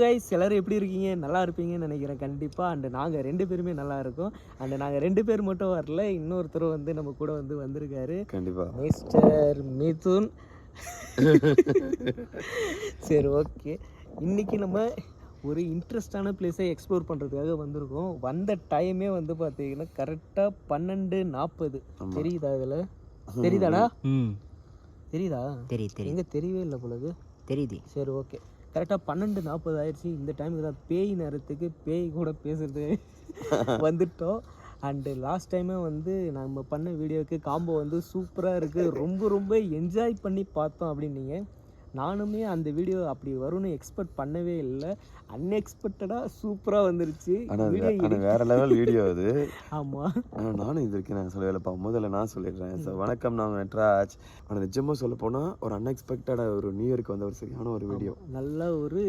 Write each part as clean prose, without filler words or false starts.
Guys, எல்லோரும் எப்படி இருக்கீங்க? நல்லா இருப்பீங்கன்னு நினைக்கிறேன் கண்டிப்பாக. அண்டு நாங்கள் 2 பேருமே நல்லா இருக்கோம். அண்டு நாங்கள் 2 பேர் மட்டும் வரல, இன்னொருத்தர் வந்து நம்ம கூட வந்திருக்காரு. கண்டிப்பாக மிஸ்டர் மிதுன். சரி, ஓகே. இன்றைக்கி நம்ம ஒரு இன்ட்ரெஸ்டான பிளேஸை எக்ஸ்ப்ளோர் பண்ணுறதுக்காக வந்திருக்கோம். வந்த டைமே வந்து பார்த்தீங்கன்னா கரெக்டாக 12:40. தெரியுதா? இதில் தெரியுதாடா? தெரியுதா? தெரியுது. எங்கே தெரியவே இல்லை பொழுது தெரியுது. சரி, ஓகே. கரெக்டாக 12:40 ஆயிடுச்சு. இந்த டைமுக்கு தான் பேய் நேரத்துக்கு பேய் கூட பேசுறது வந்துட்டோம். அண்டு லாஸ்ட் டைமே வந்து நம்ம பண்ண வீடியோவுக்கு காம்போ வந்து சூப்பராக இருக்குது, ரொம்ப ரொம்ப என்ஜாய் பண்ணி பார்த்தோம் அப்படின்னீங்க. நானுமே அந்த வீடியோ அப்படி வரும்னு எக்ஸ்பெக்ட் பண்ணவே இல்லை. அன்எக்ஸ்பெக்டடாக சூப்பராக வந்துருச்சு. வேற லெவல் வீடியோ அது. ஆமாம், நானும் இது வரைக்கும் நான் சொல்லலைப்பா. முதல்ல நான் சொல்லிடுறேன். சார் வணக்கம், நான் நட்ராஜ். ஆனால் நிஜமாக சொல்ல போனால் ஒரு அன்எக்ஸ்பெக்டடாக ஒரு நியூ இயருக்கு வந்த ஒரு சரியான ஒரு வீடியோ. நல்ல ஒரு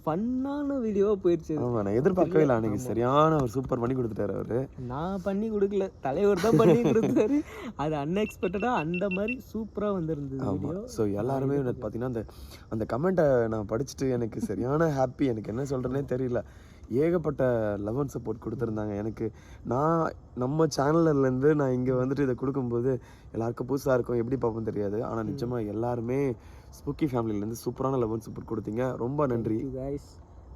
ஃபன்னான வீடியோவாக போயிடுச்சு. ஆமாம், நான் எதிர்பார்க்கவே இல்லை. அன்றைக்கி சரியான ஒரு சூப்பர் பண்ணி கொடுத்துட்டாரு அவர். நான் பண்ணி கொடுக்கல, தலைவர் தான் பண்ணி கொடுத்தாரு. அது அன்எக்ஸ்பெக்டடாக அந்த மாதிரி சூப்பராக வந்துருந்தது வீடியோ. ஸோ எல்லாருமே பார்த்தீங்கன்னா அந்த கமெண்ட்டை நான் படிச்சுட்டு எனக்கு சரியான ஹாப்பி. எனக்கு என்ன சொல்கிறேனே தெரியல. ஏகப்பட்ட லவ் அண்ட் சப்போர்ட் கொடுத்துருந்தாங்க எனக்கு. நம்ம சேனல்லேருந்து நான் இங்கே வந்துட்டு இதை கொடுக்கும்போது எல்லாருக்கும் புதுசாக இருக்கும், எப்படி பார்ப்போம் தெரியாது. ஆனால் நிச்சயமாக எல்லாருமே ஸ்பூக்கி ஃபேமிலியிலேருந்து சூப்பரான லவ் அண்ட் சப்போர்ட் கொடுத்தீங்க. ரொம்ப நன்றி கைஸ்.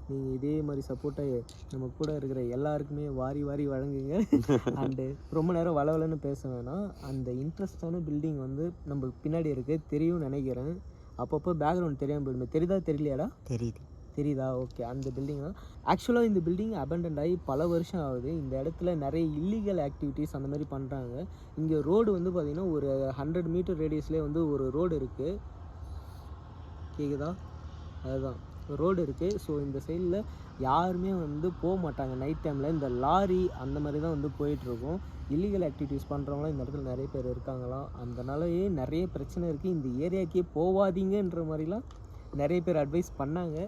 நீங்கள் இதே மாதிரி சப்போர்ட்டை நம்ம கூட இருக்கிற எல்லாருக்குமே வாரி வாரி வழங்குங்க. அண்டு ரொம்ப நேரம் வளவலன்னு பேச வேணாம். அந்த இன்ட்ரெஸ்டான பில்டிங் வந்து நம்ம பின்னாடி இருக்குது, தெரியும்னு நினைக்கிறேன். அப்பப்போ பேக்ரவுண்ட் தெரியாமல் போயிடுமே. தெரியுதா தெரியலையாடா? தெரியுதா? ஓகே. அந்த பில்டிங் தான். ஆக்சுவலாக இந்த பில்டிங் அபண்டன்ட் ஆகி பல வருஷம் ஆகுது. இந்த இடத்துல நிறைய இல்லீகல் ஆக்டிவிட்டீஸ் அந்த மாதிரி பண்ணுறாங்க. இங்கே ரோடு வந்து பார்த்திங்கன்னா ஒரு 100 மீட்டர் ரேடியஸ்லேயே வந்து ஒரு ரோடு இருக்குது. கேட்குதா? அதுதான் ரோடு இருக்குது. ஸோ இந்த சைடில் யாருமே வந்து போக மாட்டாங்க நைட் டைமில். இந்த லாரி அந்த மாதிரி தான் வந்து போயிட்டுருக்கும். இல்லீகல் ஆக்டிவிட்டீஸ் பண்ணுறவங்களாம் இந்த இடத்துல நிறைய பேர் இருக்காங்களாம். அதனாலயே நிறைய பிரச்சனை இருக்குது. இந்த ஏரியாக்கே போகாதீங்கன்ற மாதிரிலாம் நிறைய பேர் அட்வைஸ் பண்ணாங்க.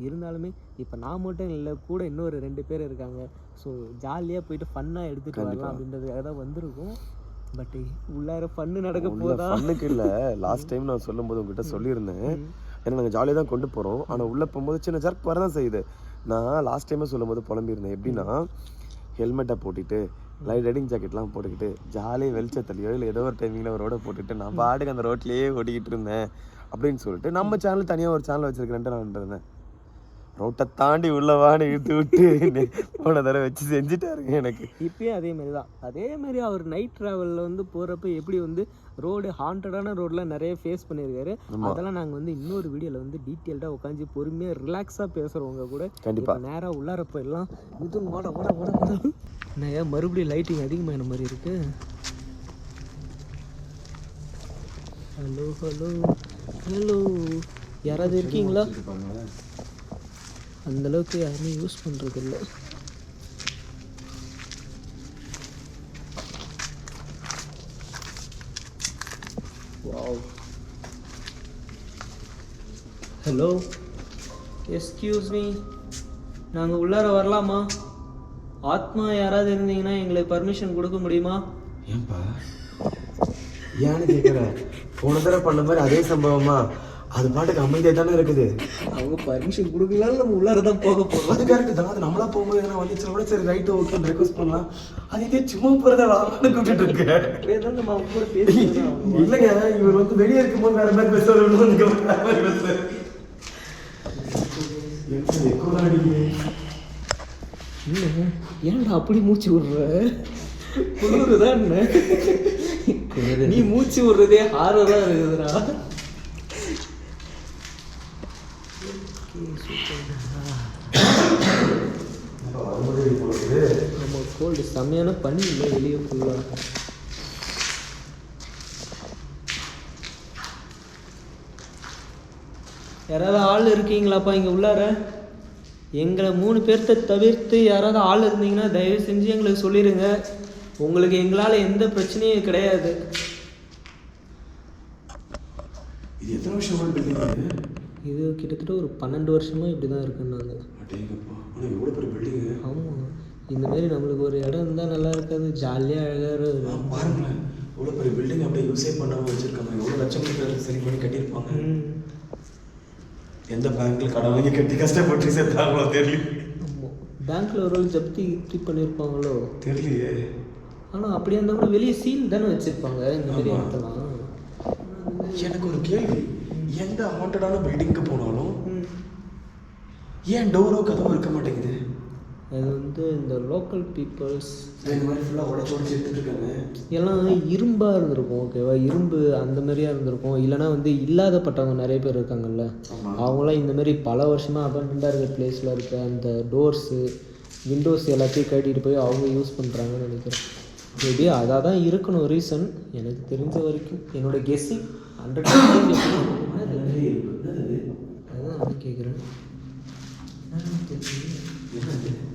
இருந்தாலுமே இப்போ நான் மட்டும் இல்லை, கூட இன்னொரு 2 பேர் இருக்காங்க. ஸோ ஜாலியாக போயிட்டு ஃபன்னாக எடுத்துகிட்டு வரலாம் அப்படின்றதுக்காக தான் வந்திருக்கோம். பட் உள்ளார ஃபன்னு நடக்க போதா? ஃபன்னுக்கு இல்லை. லாஸ்ட் டைம் நான் சொல்லும்போது உங்ககிட்ட சொல்லியிருந்தேன், ஏன்னா நாங்கள் ஜாலியாக தான் கொண்டு போகிறோம். ஆனால் உள்ளே போகும்போது சின்ன ஜர்க் வர தான் செய்யுது. நான் லாஸ்ட் டைமே சொல்லும்போது புலம்பியிருந்தேன். எப்படின்னா, ஹெல்மெட்டை போட்டுட்டு ரைடிங் ஜாக்கெட்லாம் போட்டுக்கிட்டு ஜாலியாக வெளிச்சத்துலையோ இல்லை ஏதோ ஒரு டைமிங்கில் ஒரு ரோடை போட்டுட்டு நான் பாட்டுக்கு அந்த ரோட்லேயே ஓட்டிக்கிட்டு இருந்தேன் அப்படின்னு சொல்லிட்டு நம்ம சேனல் தனியாக ஒரு சேனல் வச்சுருக்கிறேன்ட்டு நான் இருந்தேன். ரோட்டை தாண்டி உள்ளவான்னு இழுத்து விட்டு போன தடவை வச்சு செஞ்சுட்டாருங்க எனக்கு. இப்பயும் அதே மாதிரி தான். அதே மாதிரி அவர் நைட் ட்ராவலில் வந்து போகிறப்ப எப்படி வந்து ரோடு ஹாண்டடான ரோடெலாம் நிறைய ஃபேஸ் பண்ணியிருக்காரு. அதெல்லாம் நாங்கள் வந்து இன்னொரு வீடியோவில் வந்து டீட்டெயில்டாக உட்காந்து பொறுமையாக ரிலாக்ஸாக பேசுகிறவங்க கூட. கண்டிப்பாக நேராக உள்ளாரப்போ எல்லாம் இது ஓட நான் ஏன் மறுபடியும் லைட்டிங் அதிகமான மாதிரி இருக்குது. ஹலோ ஹலோ ஹலோ, யாராவது இருக்கீங்களா? அந்தளவுக்கு யாருமே யூஸ் பண்ணுறது இல்லை. ஹலோ, எஸ்கியூஸ் மீ, நாங்கள் உள்ளார வரலாமா? ஆத்மா யாராவது இருந்தீங்கன்னா எங்களுக்கு பர்மிஷன் கொடுக்க முடியுமா? ஏன்பா ஏன்னு கேட்குற? போன தடவை பண்ண மாதிரி அதே சம்பவமா? அது பாட்டுக்கு அமைதியாக தானே இருக்குது. அவங்க பர்மிஷன் கொடுக்கலான்னு நம்ம உள்ளார தான் போக போகிறோம். அது கரெக்டு தான். அது நம்மளா போகும்போது எதனா வந்துச்சு கூட சரி ரைட்டு ஓகேன்னு ரெக்வஸ்ட் பண்ணலாம். அது இதே சும்மா போகிறத வாங்கன்னு கூப்பிட்டு இருக்கேன். நம்ம அவங்க கூட பேசி இல்லைங்க, இவர் வந்து வெளியே இருக்கும்போது வேற மாதிரி பேசுவார். இல்லைங்க, ஏன்டா அப்படி மூச்சு விடுற? குளிருதான் என்ன? நீ மூச்சு விடுறதே ஹாரராக இருக்குதுடா. நம்ம கோல்டு செம்மையான பண்ணி இல்லை வெளியே ஃபுல்லாக. யாராவது ஆள் இருக்கீங்களாப்பா இங்கே உள்ளார? எங்களை 3 பேர்த்த தவிர்த்து யாராவது ஆள் இருந்தீங்கன்னா தயவு செஞ்சு எங்களுக்கு சொல்லிடுங்க. உங்களுக்கு எங்களால் எந்த பிரச்சனையும் கிடையாது. இது எத்தனை வருஷம்? இது கிட்டத்தட்ட ஒரு 12 வருஷமாக இப்படி தான் இருக்குன்னாங்க. ஆமாம், இந்த மாதிரி நம்மளுக்கு ஒரு இடம் இருந்தால் நல்லா இருக்காது, ஜாலியாக அழகாக பாருங்களேன். இவ்வளோ பெரிய பில்டிங் அப்படியே யூஸே பண்ணாமல் வச்சுருக்காங்க. எவ்வளோ லட்சம் பேர் சரி பண்ணி கட்டியிருப்பாங்க. எந்த பேங்க்ல கடன் வாங்கி கட்டி கஷ்டப்பட்டு சேர்த்தாங்களோ தெரியல. ஆமாம், பேங்க்கில் ஒரு வேளை ஜப்தி இப்படி பண்ணியிருப்பாங்களோ தெரியலையே. ஆனால் அப்படியே இருந்தால் கூட வெளியே சீல் தானே வச்சுருப்பாங்க இந்த மாதிரி இடத்தெல்லாம். எனக்கு ஒரு கேள்வி, எந்த ஹாண்டடான பில்டிங்க்கு போனாலும் ஏன் டோரோ கதவு இருக்க மாட்டேங்குது? அது வந்து இந்த லோக்கல் பீப்புள்ஸ் இந்த மாதிரி ஃபுல்லாக உடச்சு எடுத்துட்டு இருக்காங்க. எல்லாம் இரும்பாக இருந்திருக்கும், ஓகேவா? இரும்பு அந்த மாதிரியா இருந்திருக்கும். இல்லைனா வந்து இல்லாதப்பட்டவங்க நிறைய பேர் இருக்காங்கல்ல, அவங்களாம் இந்த மாதிரி பல வருஷமாக அபண்டண்டாக இருக்கிற பிளேஸில் இருக்க அந்த டோர்ஸு விண்டோஸ் எல்லாத்தையும் கட்டிட்டு போய் அவங்க யூஸ் பண்ணுறாங்கன்னு நினைக்கிறேன். மேபி அதாக தான் இருக்கணும் ரீசன், எனக்கு தெரிஞ்ச வரைக்கும். என்னோட கெஸ்ஸிங் 100% அதுதான் நான் கேட்குறேன்.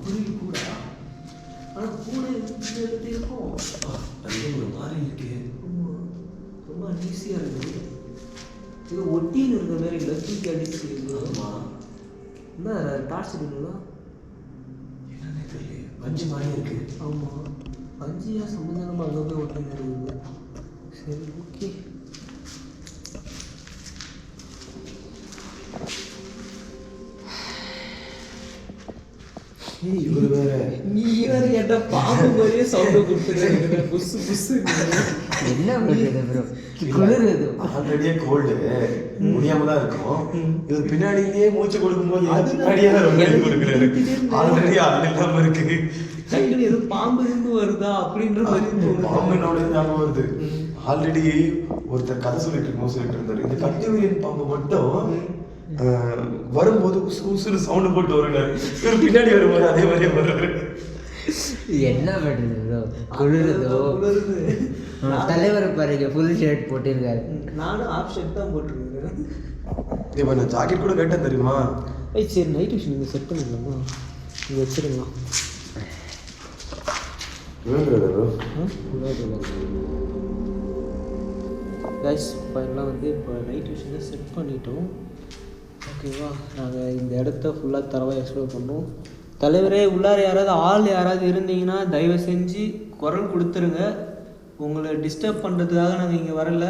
குருவி கூட, ஆனால் கூட இருக்கும் ஒரு மாதிரி இருக்கு, ரொம்ப ஈஸியாக இருக்குது. இது ஒட்டின்னு இருக்கிற மாதிரி இல்லை, தூக்கி அடிச்சு. என்ன டார்ச் இருக்குங்களா என்னன்னு தெரியல, பஞ்சு மாதிரி இருக்கு. ஆமாம், பஞ்சியா சம்பந்தமாக அங்கே போய் ஒட்டின்னு இருக்குது. சரி, ஓகே. இவரு வேற, நீ வேற கேட்ட பாம்பு மாதிரியே சவுண்டு கொடுத்துருக்க, புசு புசு. என்ன பண்ணுறது ப்ரோ, குளிருது. ஆல்ரெடியே கோல்டு முடியாம தான் இருக்கும். இது பின்னாடியே மூச்சு கொடுக்கும்போது பின்னாடியே தான் ரொம்ப கொடுக்குறாரு. ஆல்ரெடி ஆள் இல்லாம இருக்கு. டக்குனு எதுவும் பாம்பு இருந்து வருதா அப்படின்ற மாதிரி பாம்புனோட ஞாபகம் வருது. ஆல்ரெடி ஒருத்தர் கதை சொல்லிட்டு இருந்தாரு, இந்த கட்டியூரியன் பாம்பு மட்டும் வரும்போது உசுறு சவுண்டு போட்டு வருங்க, இவர் பின்னாடி வரும்போது அதே மாதிரியே வருவாரு. என்ன பண்ணுறது ப்ரோ, குளிருதோ. தலைவர் பாருங்க, ஃபுல் ஷர்ட் போட்டிருக்காரு. நானும் ஆஃப் ஷர்ட் தான் போட்டிருக்கேன். இப்போ நான் ஜாக்கெட் கூட கேட்டேன் தெரியுமா? சரி, நைட் விஷயம் நீங்கள் செட் பண்ணிக்கலாமா? நீங்கள் வச்சுருங்களா? கைஸ், ஃபைனலாக வந்து இப்போ நைட் விஷயம் செட் பண்ணிட்டோம், ஓகேவா? நாங்கள் இந்த இடத்த ஃபுல்லாக தரவாக எக்ஸ்ப்ளோர் பண்ணோம். தலைவரே, உள்ளார யாராவது இருந்தீங்கன்னா தயவு செஞ்சு குரல் கொடுத்துருங்க. உங்களை டிஸ்டர்ப் பண்ணுறதுக்காக நாங்கள் இங்கே வரல.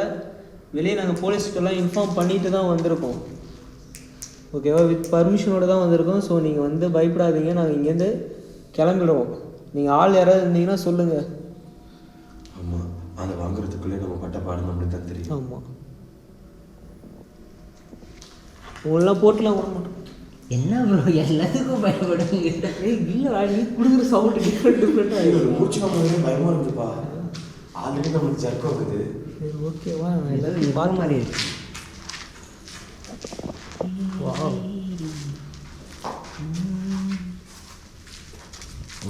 வெளியே நாங்கள் போலீஸ்க்கெல்லாம் இன்ஃபார்ம் பண்ணிட்டு தான் வந்திருக்கோம், ஓகேவா? வித் பர்மிஷனோடு தான் வந்திருக்கோம். ஸோ நீங்கள் வந்து பயப்படாதீங்க, நாங்கள் இங்கேருந்து கிளம்பிடுவோம். நீங்கள் ஆள் யாராவது இருந்தீங்கன்னா சொல்லுங்கள். ஆமாம், அதை வாங்குறதுக்குள்ளே நம்ம பட்ட பாடு நம்மளுக்கு தான் தெரியும். ஆமாம், உங்களெலாம் போட்டுலாம் விட மாட்டோம். என்ன ப்ரோ எல்லாத்துக்கும் பயப்படுவீங்க? இல்லை, நீ கொடுக்குற சவுண்டு டிஃப்ரெண்ட்டாக மூச்சு நம்ம பயமாக இருக்குதுப்பா. ஆல்ரெடி நம்மளுக்கு ஜர்க் ஆகுது. சரி, ஓகேவா? எல்லாத்தையும் பார்க்க மாதிரி இருக்கு.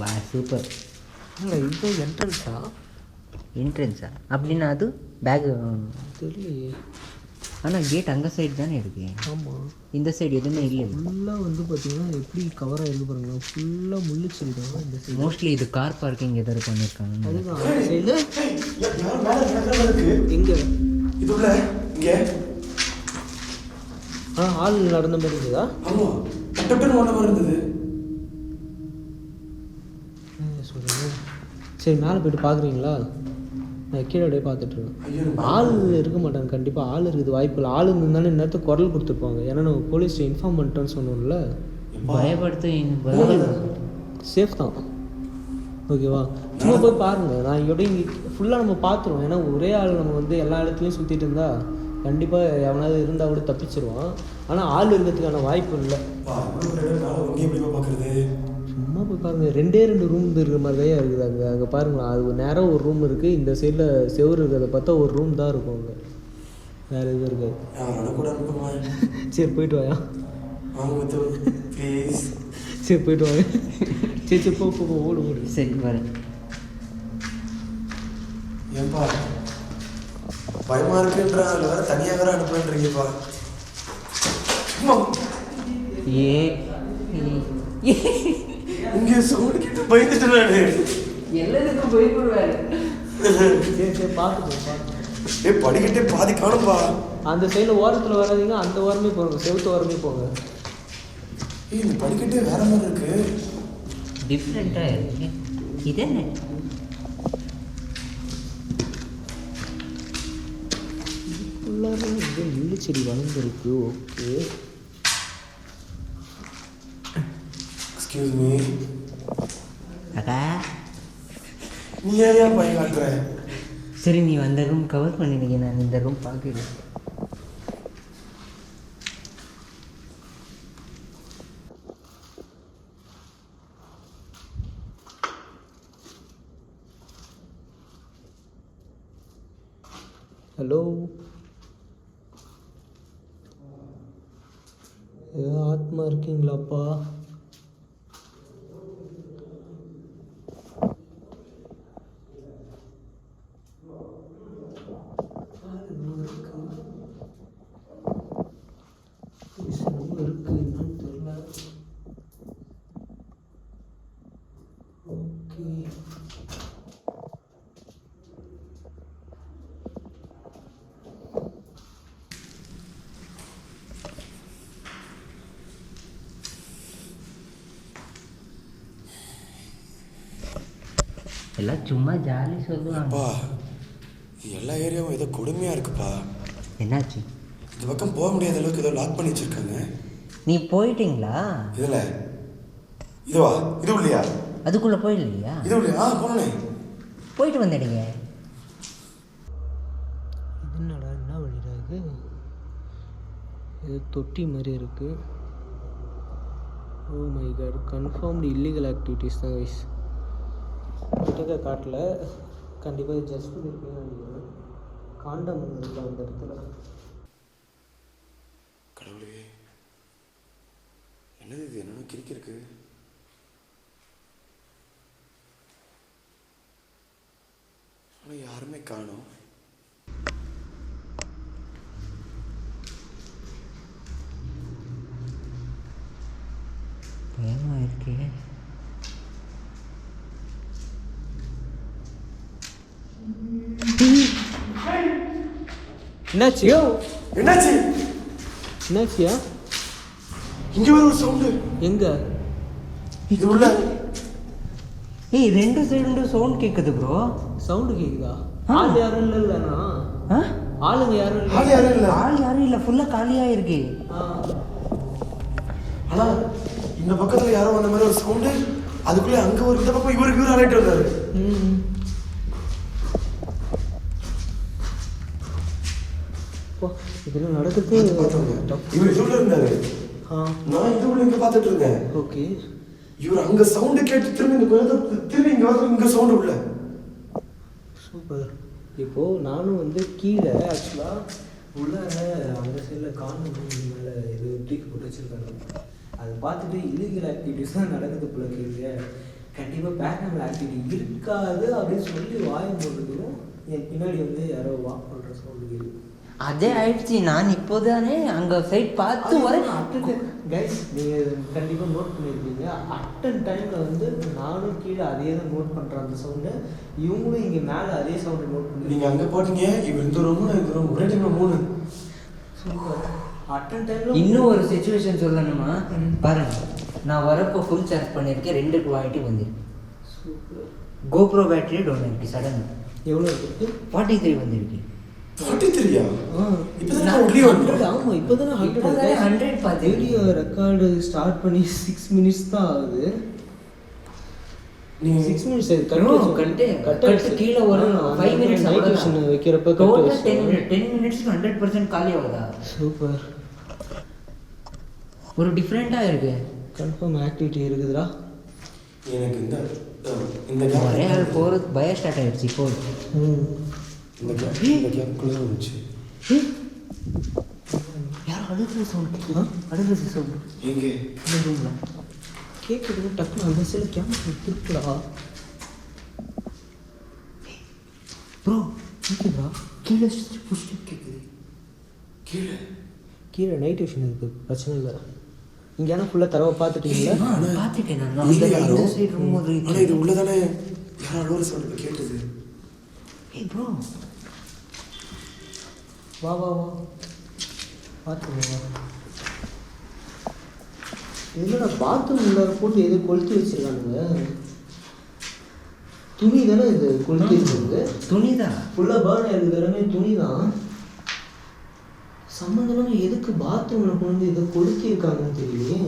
வா, சூப்பர். இல்லை, இது என்ட்ரன்ஸா? என்ட்ரன்ஸா? அப்படின்னா அது பேக்கு தெரியலையே. ஆனால் கேட் அங்கே சைடு தானே இருக்கு. ஆமாம், இந்த சைடு எதுவுமே இல்லை. ஃபுல்லாக வந்து பார்த்தீங்கன்னா எப்படி கவராக இருக்கு பாருங்களா, ஃபுல்லாக முள்ளு செடிதான் இந்த சைடு. மோஸ்ட்லி இது கார் பார்க்கிங் எதாவது பண்ணியிருக்காங்க. அதுதான் அந்த சைடு. இருக்கு எங்கே? இது உள்ள இங்கே ஆள் நடந்த மாதிரி இருக்குதா? ஆமாம், டக்குன்னு ஒன்ற மாதிரி இருந்தது. சொல்கிறேன். சரி, மேலே போய்ட்டு பார்க்குறீங்களா? நான் கீழே அப்படியே பார்த்துட்ருக்கேன். ஆள் இருக்க மாட்டாங்க, கண்டிப்பாக ஆள் இருக்குது வாய்ப்பு இல்லை. ஆள் இருந்தாலும் நேரத்துக்கு குரல் கொடுத்துருப்பாங்க. ஏன்னா நம்ம போலீஸ்ட்டு இன்ஃபார்ம் பண்ணிட்டோன்னு சொன்னோம்ல. பயப்படுத்த சேஃப் தான், ஓகேவா? சும்மா போய் பாருங்கள். நான் இங்கே ஃபுல்லாக நம்ம பார்த்துருவோம். ஏன்னா ஒரே ஆள் நம்ம வந்து எல்லா இடத்துலையும் சுற்றிட்டு இருந்தால் கண்டிப்பாக எவனாவது இருந்தால் கூட தப்பிச்சிருவான். ஆனால் ஆள் இருக்கிறதுக்கான வாய்ப்பு இல்லை. பார்க்குறது சும்மா போய் பாருங்கள். 2 ரூம் இருக்கிற மாதிரி தான் இருக்குது அங்கே. அங்கே பாருங்களா, அது நேராக ஒரு ரூம் இருக்குது. இந்த சைடில் செவரு இருக்கிறத பார்த்தா ஒரு ரூம் தான் இருக்கும் அங்கே, வேறு எதுவும் இருக்காது. சரி, போயிட்டு வாயா. சரி, போயிட்டு வாங்க. சரி, போ ஓடு ஓடு. சரி பாரு. ஏன்பா பயமா இருக்குன்றா, அதில் வேற தனியாக வேற அனுப்புறீங்கப்பா. இங்கே சவுண்ட் கிட்ட பயந்துட்டேன் நானு. எல்லாத்துக்கும் பயப்படுவாரு. சரி, பார்த்துக்கோ. படிக்கட்டே பாதி காணும்பா. அந்த சைடில் ஓரத்தில் வராதிங்க, அந்த ஓரமே போங்க, செவுத்து ஓரமே போங்க. இந்த படிக்கட்டே வேற மாதிரி இருக்கு, டிஃப்ரெண்ட்டாக இருக்கு. இது என்ன? ஃபுல்லாகவே வந்து முள்ளு செடி வளர்ந்துருக்கு. ஓகே, எக்ஸ்கியூஸ் மீ, அக்கா நீ ஏன் பையன் காட்டுற? சரி நீ அந்த ரூம் கவர் பண்ணிடுங்க, நான் இந்த ரூம் பார்க்கிறேன். ஹலோ, ஏதோ ஆத்மா இருக்கீங்களாப்பா? இருக்கு என்னன்னு தெரியல. ஓகே, எல்லாம் சும்மா ஜாலி சொல்லுவாங்க. அப்பா, எல்லா ஏரியாவும் ஏதோ கொடுமையா இருக்குப்பா. என்னாச்சு? இந்த பக்கம் போக முடியாத அளவுக்கு ஏதோ லாக் பண்ணி வச்சிருக்காங்க. நீ போயிட்டீங்களா? இதுல இதுவா? இது இல்லையா? அதுக்குள்ளே போயிடலையா? இது இல்லையா? போனே போயிட்டு வந்துடுங்க. இது என்னடா, என்ன வழிடா இது? இது தொட்டி மாதிரி இருக்கு. Oh my god, confirmed illegal activities தான் கைஸ். கிட்டக்க காட்டில் கண்டிப்பாக ஜஸ்ட் இருக்குன்னு நினைக்கிறேன். காண்டம் இருக்கு அந்த இடத்துல. கடவுளே, என்னது இது? என்னென்ன கிறுக்கி இருக்கு? ஆனால் யாருமே காணோம். பயமா இருக்கே. என்னாச்சு? என்னாச்சு? என்னாச்சியா? இங்க ஒரு சவுண்டு. எங்க? இது உள்ள ஏய், ரெண்டு சைடு சவுண்ட் கேட்குது ப்ரோ. சவுண்டு கேக்குதா? ஆள் யாரும் இல்லைண்ணா. ஆளுங்க யாரும் இல்லை. ஆள் யாரும் இல்லை. ஆள் யாரும் இல்லை, ஃபுல்லாக காலியாக இருக்கு. ஆனா இந்த பக்கத்துல யாரோ வந்த மாதிரி ஒரு சவுண்டு. அதுக்குள்ளே அங்க ஒரு இந்த பக்கம் இவரு அலைட்டு வந்தாரு. இதெல்லாம் நடக்குது. இவர் இதுல இருந்தாரு, நான் இது உள்ள இங்க பாத்துட்டு இருந்தேன். ஓகே, இவர் அங்க சவுண்ட் கேட்டு திரும்பி இந்த திரும்பி இங்க வந்து இங்க சவுண்ட் உள்ள. சூப்பர். இப்போ நானும் வந்து கீழே ஆக்சுவலாக உள்ள அந்த சைடில் கார்னர் மேலே இது தூக்கி போட்டு வச்சுருக்காங்க. அதை பார்த்துட்டு இல்லீகல் ஆக்டிவிட்டிஸ் தான் நடக்குது போல கேட்குங்க. கண்டிப்பாக பேரநார்மல் ஆக்டிவிட்டி இருக்காது அப்படின்னு சொல்லி வாய் போட்டுக்கிறோம். என் பின்னாடி வந்து யாரோ வாக் பண்ணுற சவுண்டு கேட்குது. அதே ஆயிடுச்சு. நான் இப்போதானே அங்கே சைட் பார்த்து வரேன். கைஸ், நீங்கள் கண்டிப்பாக நோட் பண்ணியிருக்கீங்க. அட்டன் டைமில் வந்து நானும் கீழே அதே தான் நோட் பண்ணுறேன் அந்த சவுண்டு. இவங்களும் இங்கே மேலே அதே சவுண்டு நோட் பண்ணி. நீங்கள் அங்கே போட்டீங்க, இவர் இந்த ரூம் இந்த ரூம் ஒரே டைமில் 3. சூப்பர். அட்டன் டைமில் இன்னும் ஒரு சிச்சுவேஷன் சொல்லணுமா? பாருங்க, நான் வரப்போ ஃபுல் சார்ஜ் பண்ணியிருக்கேன். 2 குவாலிட்டி வந்துருக்கு. சூப்பர். கோப்ரோ பேட்டரி டவுன் இருக்குது சடன். எவ்வளோ இருக்கு? 43 வந்துருக்கு. 43? ஆமாம், இப்போ தானே 100 பார்த்து வீடியோ ரெக்கார்டு ஸ்டார்ட் பண்ணி 6 மினிட்ஸ் தான் ஆகுது. நீங்கள் 6 மினிட்ஸ் கட்டு கீழே ஒரு 5 மினிட்ஸ் வைக்கிறப்ப 10 மினிட்ஸ் 100% காலி ஆகுதா? சூப்பர். ஒரு டிஃப்ரெண்ட்டாக இருக்கு. கன்ஃபார்ம் ஆக்டிவிட்டி இருக்குதுடா. எனக்கு இந்த ஒரே ஆள் போகிறது பய ஸ்டார்ட் ஆகிடுச்சு. இப்போ இந்த கேம்குள்ளே வந்துச்சு. யாரும் அழுகிற சவுண்ட். அழுகிற சவுண்ட் எங்கே? இந்த ரூமில் கேட்குது. டக்குனு அந்த சைடு கேமரா திருப்புடா. ப்ரோ கேட்குதா? கீழே புஷ் கேட்குது. கீழே கீழே நைட் விஷன் இருக்குது, பிரச்சனை இல்லை. இங்கே ஆனால் ஃபுல்லாக தரவை பார்த்துட்டீங்களா? பார்த்துட்டேன் நான். இந்த சைடு ரூம் ஒரு ஆனால் இது உள்ளதானே யாரோ அழுகிற சவுண்ட் கேட்டது. ஏய் ப்ரோ, வா வா வா பார்த்துக்கோ. என்னடா பாத்ரூம் உள்ளார போட்டு எது கொளுத்தி வச்சிருக்கானுங்க? துணி தானே இது கொளுத்தி வச்சிருக்கு? துணி தான் ஃபுல்லாக பேர்ன் ஆயிருக்கு. எல்லாமே துணி தான். சம்மந்தமாக எதுக்கு பாத்ரூமில் கொண்டு இதை கொளுத்தி இருக்காங்கன்னு தெரியலையே.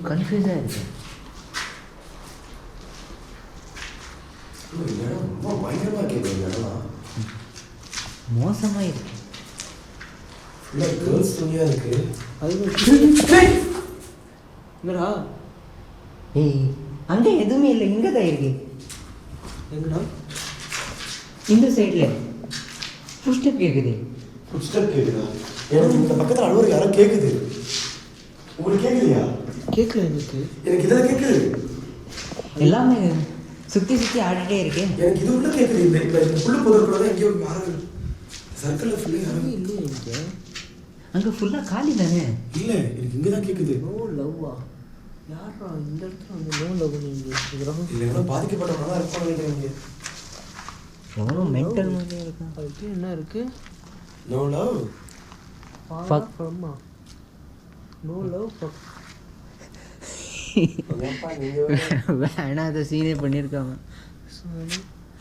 கன்ஃபியூஸாக இருக்கு. ரொம்ப பயங்கரமாக கேட்குது இந்த இடம்லாம். மோசமாக இருக்கு. ஃபுல்லாக கேர்ள்ஸ் துணியாக இருக்குது. அது என்னடா ஏய் அங்கே எதுவுமே இல்லை, இங்கே தான் இருக்கு. எங்கடா? இந்த சைடில் ஃபுட் ஸ்டெப் கேட்குது. ஃபுட் ஸ்டெப் கேட்குதா? எனக்கு இந்த பக்கத்தில் அழுவுற யாரோ கேட்குது. உங்களுக்கு கேட்குலையா? கேட்கல எனக்கு. எனக்கு இதில் கேட்குது. எல்லாமே சுற்றி சுற்றி ஆடிட்டே இருக்கு. எனக்கு இது உள்ள கேட்குது. இந்த புல்லு புதற்குள்ள தான் எங்கேயோ யாரும் சர்க்கிளில் ஃபுல்லாக யாரும் இல்லையே இங்கே. அங்கே ஃபுல்லாக காலி தானே. இல்லை, எனக்கு இங்கே தான் கேட்குது. நோ லவ்வா? யாரா இந்த இடத்துல வந்து நோ லவ் நீங்கள்? இல்லை, எவ்வளோ பாதிக்கப்பட்டவங்க தான் இருப்பாங்க நினைக்கிறீங்க. எவ்வளோ மென்டல் மாதிரியே இருக்கும். அதுக்கு என்ன இருக்கு? No love. Fuck. ஃப்ரம்மா நோ லவ் ஃபக். வேணா அதை சீனே பண்ணியிருக்காங்க.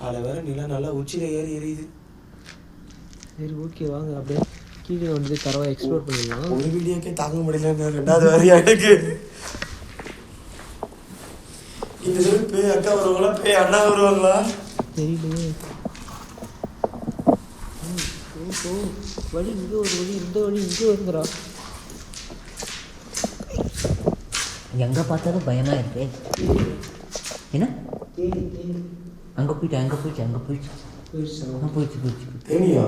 அதில் வேற நிலா நல்லா உச்சியில் ஏறி எரியுது. சரி ஓகே வாங்க அப்படியே கீழே வந்து கரவா எக்ஸ்ப்ளோர் பண்ணிடலாம். ஒரு வீடியோக்கே தாங்க முடியல, ரெண்டாவது வரையா எனக்கு. இந்த சைடு பேய் அக்கா வருவாங்களா, பேய் அண்ணா வருவாங்களா தெரியலையே. ஓ வழி இங்கே ஒரு வழி, இந்த வழி இங்கே வருதுடா. எங்கே பார்த்தாலும் பயமாக இருக்கு. என்ன அங்கே போயிடுச்சு. தேனியா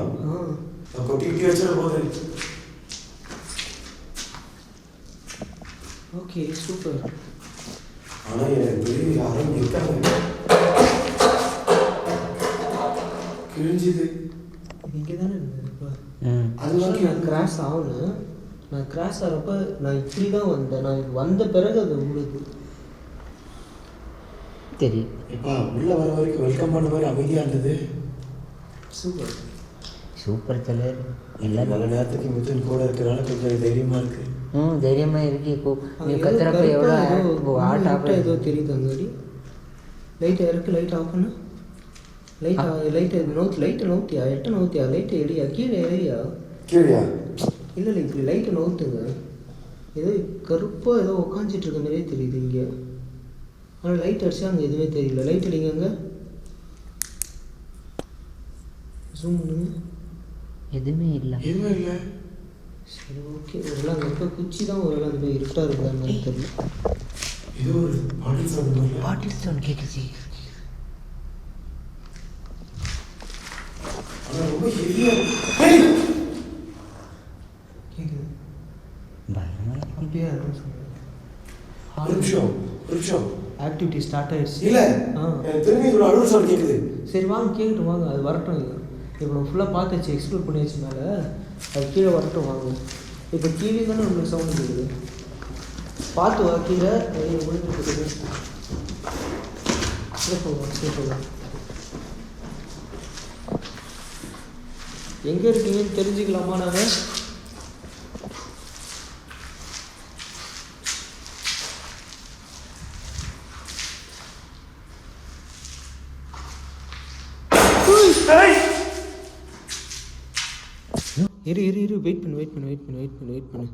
கொட்டிக்கிட்டே வச்சிட போகுது. Okay super. ஆனால் எனக்கு பெரிய யாரும் இருக்காங்க. கிழிஞ்சுது. இங்கே தானே இருந்தது இப்போ. அதுதான் நான் கிராஸ் ஆகணும். நான் கிராஸ் ஆகிறப்ப நான் இப்படி தான் வந்தேன். நான் வந்த பிறகு அது விழுது. தெரியும். எப்பா உள்ள வர வரைக்கும் வெல்கம் பண்ண மாதிரி அமைதியாக இருந்தது. சூப்பர் தலைவர். எல்லாம் நல்ல நேரத்துக்கு மிதுன் கூட இருக்கிறனால கொஞ்சம் தைரியமாக இருக்கு. தைரியமாக இருக்கு. இப்போ நீ கத்துறப்ப எவ்வளோ ஆட் ஆகும். ஏதோ தெரியுது அங்கே. லைட்டை இறக்கு, லைட் ஆஃப் பண்ணு. லைட்டை நோத்தியா எட்ட நோத்தியா லைட்டை எடியா கீழே எறியா கீழே. இல்லை இப்படி லைட்டை நோத்துங்க. ஏதோ கருப்பாக ஏதோ உக்காஞ்சிட்டு இருக்க மாதிரியே தெரியுது இங்கே. ஆனால் லைட் அடிச்சா அங்கே எதுவுமே தெரியல. லைட் அடிங்க அங்கே. ஜூம் பண்ணுங்க. எதுவுமே இல்லை. சரி ஓகே. ஒருவேளை அங்கே இருக்க குச்சி தான் ஒருவேளை அந்த போய் இருட்டாக இருக்குதான்னு தெரியல. இது ஒரு பாட்டில் சவுண்ட் கேட்டுச்சு. ரொம்ப ஹெவியா கேட்குது. பயமாக அப்படியே சொல்லுங்கள். ஒரு நிமிஷம் ஆக்டிவிட்டி ஸ்டார்ட் ஆயிடுச்சு. இல்லை திரும்பி இவ்வளோ அழுவ சவுண்ட் கேட்குது. சரி வாங்க கேட்கட்டும் வாங்க. அது வரட்டும். இல்லை இப்போ நம்ம ஃபுல்லாக பார்த்தாச்சு, எக்ஸ்ப்ளோர் பண்ணியாச்சு. மேலே அது கீழே வரட்டும் வாங்க. இப்போ கீழே தானே நம்மளுக்கு சவுண்டு கேட்குது. பார்த்து வா கீழே முடிஞ்சுருக்குது. போகலாம். எங்கே இருக்கீங்கன்னு தெரிஞ்சுக்கலாமா நாங்கள்? இரு வெயிட் பண்ணு.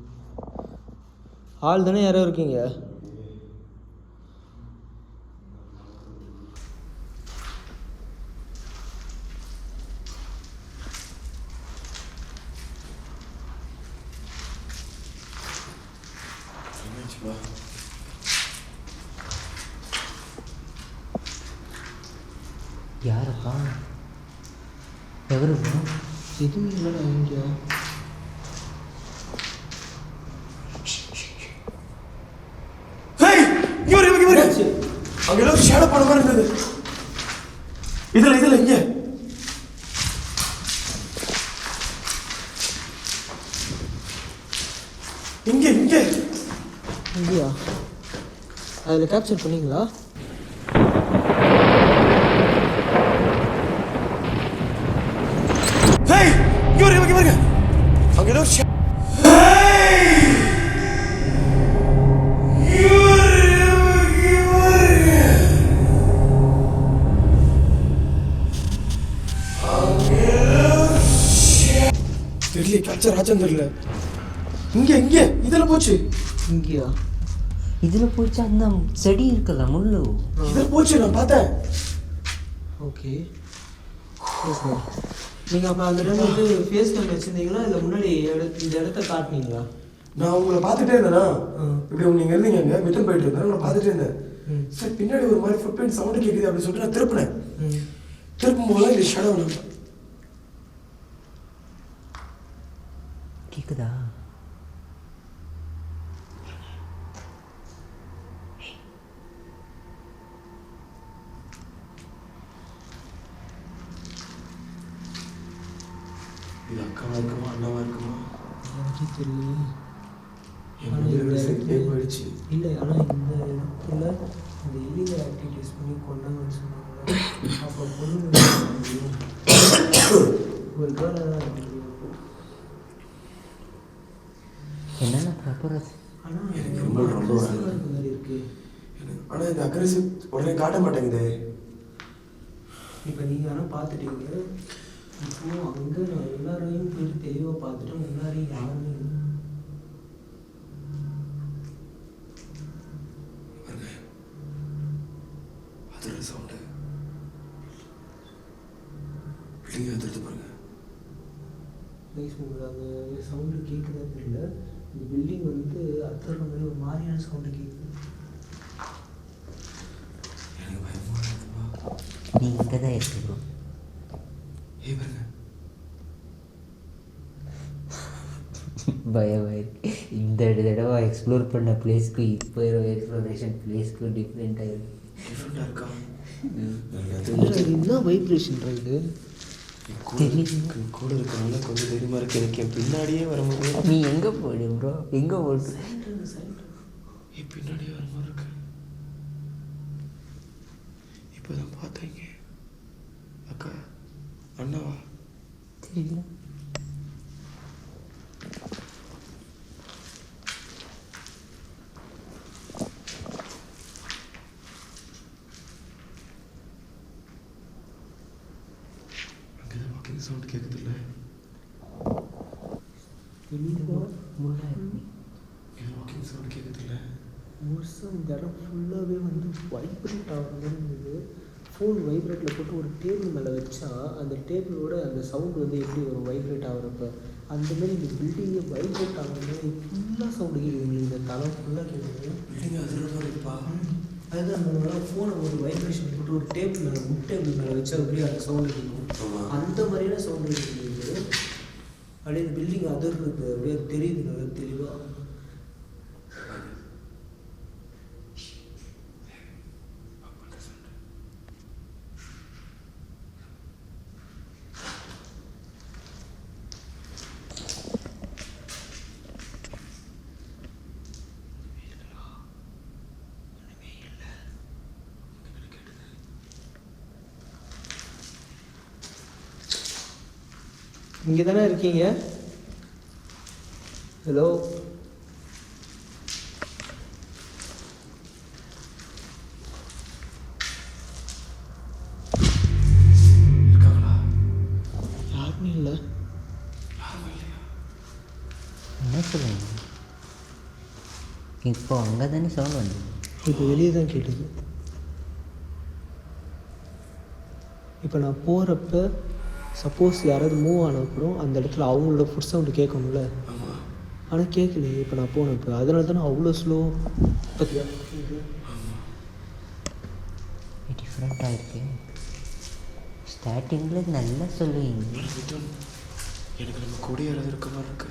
ஆள் தானே யாரோ இருக்கீங்க. யாரப்பா? எவரு? எதுவும் இல்லைடா இங்கே. அங்கே ஏதோ ஷேடோ பண்ண மாதிரி இருந்தது. இதில் இங்கே இங்கேயா? அதில் கேப்சர் பண்ணீங்களா? அங்கே ஏதோ தெரியல. கேப்சர் ஆச்சுன்னு தெரியல. இங்கே இதில் போச்சு. இங்கேயா? இதில் போச்சு அந்த செடி இருக்குல்ல முள்ளு. இதில் போச்சு, நான் பார்த்தேன். ஓகே. நீங்கள் அப்போ அந்த டைம் வந்து ஃபேஸ் கேம் வச்சுருந்தீங்களா இல்லை முன்னாடி இந்த இடத்த காட்டினீங்களா? நான் உங்களை பார்த்துட்டே இருந்தேனா, இப்படி நீங்கள் இருந்தீங்க அங்கே விட்டு போயிட்டு இருந்தேன், நான் பார்த்துட்டே இருந்தேன். சரி பின்னாடி ஒரு மாதிரி ஃபுட் பிரிண்ட் சவுண்டு கேட்குது அப்படின்னு சொல்லிட்டு நான் திருப்பினேன். திருப்பும் போது இந்த ஷேடோ நம்ம கேட்குதா? இது அக்காவா இருக்குமா அண்ணாவா இருக்குமா எனக்கு தெரியல. போயிடுச்சு. இல்லை, ஆனால் இந்த இடத்துல இந்த இல்லீகல் ஆக்டிவிட்டீஸ் பண்ணி கொண்டாங்கன்னு சொன்னாங்க. அப்போ பொண்ணு ஒரு கேர்ளாக தான் இருக்க முடியும். என்னென்ன ப்ராப்பராக? ஆனால் எனக்கு ரொம்ப மாதிரி இருக்குது. ஆனால் இந்த அக்ரெசிவ் உடனே காட்ட மாட்டேங்குது. இப்போ நீங்கள் ஆனால் பார்த்துட்டீங்க. இப்போது அங்கே நான் எல்லாரையும் போயிட்டு தெளிவாக பார்த்துட்டேன். முன்னாடி யாருமே இல்லை. அதிர சவுண்டு பிள்ளைங்க அதிர்த்து பாருங்க. ப்ளீஸ் உங்களுக்கு அந்த சவுண்டு கேட்குதா தெரியல. இந்த பில்டிங் வந்து அத்தர் மாதிரி ஒரு மாதிரியான சவுண்டு கேட்குது. எனக்கு பயமா இருக்குப்பா. நீ இங்கே தான் இருக்கு ப்ரோ. பாருங்க பயமாக இருக்கு. இந்த தடவை எக்ஸ்ப்ளோர் பண்ண பிளேஸ்க்கு இப்போ எக்ஸ்ப்ளோரேஷன் பிளேஸ்க்கு டிஃப்ரெண்ட்டாக இருக்கு. டிஃப்ரெண்டாக இருக்கா? என்ன வைப்ரேஷன் இது கூட இருக்கிறனால கொஞ்சம் தைரியமாக இருக்கு எனக்கு. என் பின்னாடியே வரும்போது நீ எங்கே போயிடு ப்ரோ? எங்கே போட்டு என் பின்னாடியே வர மாதிரி இருக்கு. இப்போ தான் பார்த்தீங்க அக்கா அண்ணாவா தெரியல. அங்கே வாக்கிங் சவுண்ட் கேட்குது இல்லை? இது வாக்கிங் சவுண்ட் கேட்குது இல்லை? மோஸ்ட்டாக இந்த இடம் ஃபுல்லாகவே வந்து வைப்ரேட் ஆகிற மாதிரி இருந்தது. ஃபோன் வைப்ரேட்டில் போட்டு ஒரு டேபிள் மேலே வச்சா அந்த டேபிளோட அந்த சவுண்டு வந்து எப்படி வரும் வைப்ரேட் ஆகிறப்ப, அந்தமாரி இந்த பில்டிங்கே வைப்ரேட் ஆகிற மாதிரி ஃபுல்லாக சவுண்டு கேட்குது. இந்த தளம் ஃபுல்லாக கேட்குது. பில்டிங் அதிர மாதிரி இருக்குப்பா. அதுதான் நம்மளால ஃபோனை ஒரு வைப்ரேஷன் போட்டு ஒரு டேபிள் மேலே புக் டேபிள் மேலே வச்சா அப்படியே அந்த சவுண்டு கேட்கும். அந்த மாதிரியான சவுண்டு கேட்குது. அப்படியே இந்த பில்டிங் அதிர்றது அப்படியே தெரியுது நல்லா தெளிவாக. இங்கே தானே இருக்கீங்க? ஹலோ, இருக்காங்களா? யாருமே இல்லை. என்ன சொல்லுங்க? இப்போ அங்கே தானே சவுண்ட் வந்தது. இப்போ வெளியே தான் கேட்டுது. இப்போ நான் போகிறப்ப சப்போஸ் யாராவது மூவ் ஆனப்புறம் அந்த இடத்துல அவங்களோட ஃபுட் சவுண்டு கேட்கணும்ல, ஆனால் கேட்கலையே. இப்போ நான் போனப்போ அதனால தான் நான் அவ்வளோ ஸ்லோ. பார்த்தியா டிஃப்ரெண்ட்டாக இருக்கு. ஸ்டார்டிங்கில் நல்லா சொல்லுவீங்க. எனக்கு நம்ம கூட யாராவது இருக்க மாதிரி இருக்கு.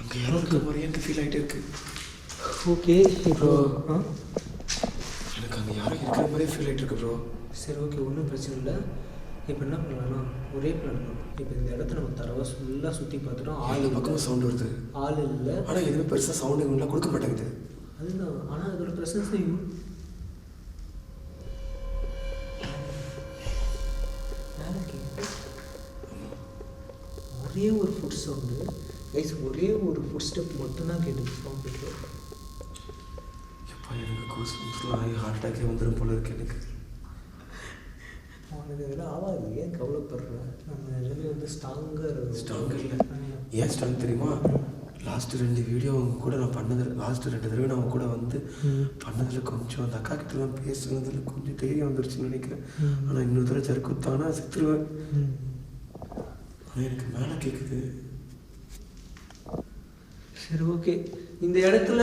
அங்கே யாரும் இருக்க மாதிரி எனக்கு ஃபீல் ஆகிட்டே இருக்கு. ஓகே. இப்போ எனக்கு அங்கே யாரும் இருக்கிற மாதிரியே ஃபீல் ஆகிட்டு இருக்கு ப்ரோ. சரி, ஓகே, ஒன்றும் பிரச்சனை இல்லை. இப்போ என்ன பண்ணலாம்னா ஒரே பிளான் பண்ணலாம். இப்போ இந்த இடத்த நம்ம தரவா ஃபுல்லாக சுற்றி பார்த்துட்டோம். ஆள் பக்கமாக சவுண்ட் வருது. ஆள் இல்லை. ஆனால் எதுவுமே பெருசாக சவுண்டு இவங்களாம் கொடுக்க மாட்டேங்குது. அதுதான். ஆனால் அதோட ப்ரெசன்ஸ் தான் ஒரே ஒரு ஃபுட் சவுண்டு கைஸ், ஒரே ஒரு ஃபுட் ஸ்டெப் மட்டும்தான் கேட்டுது சவுண்ட். எப்போ எனக்கு கூஸ்பம்ஸ்லாம் ஆகி ஹார்ட் அட்டாக்கே வந்துடும் போல இருக்கு எனக்கு. உனக்கு இதெல்லாம் ஆகாது, ஏன் கவலைப்படுற? நம்ம எல்லாமே வந்து ஸ்ட்ராங்காக இருக்கும். ஸ்ட்ராங் இல்லை. ஏன் ஸ்ட்ராங் தெரியுமா? லாஸ்ட் லாஸ்ட் 2 வீடியோ அவங்க கூட நான் பண்ணதில் லாஸ்ட் 2 தடவை நான் அவங்க கூட வந்து பண்ணதில் கொஞ்சம் அந்த அக்கா கிட்டலாம் பேசுனதில் கொஞ்சம் தைரியம் வந்துருச்சுன்னு நினைக்கிறேன். ஆனால் இன்னொரு தடவை ஜர்க்குத்தானா செத்துருவேன். ஆனால் எனக்கு மேலே கேட்குது. சரி ஓகே, இந்த இடத்துல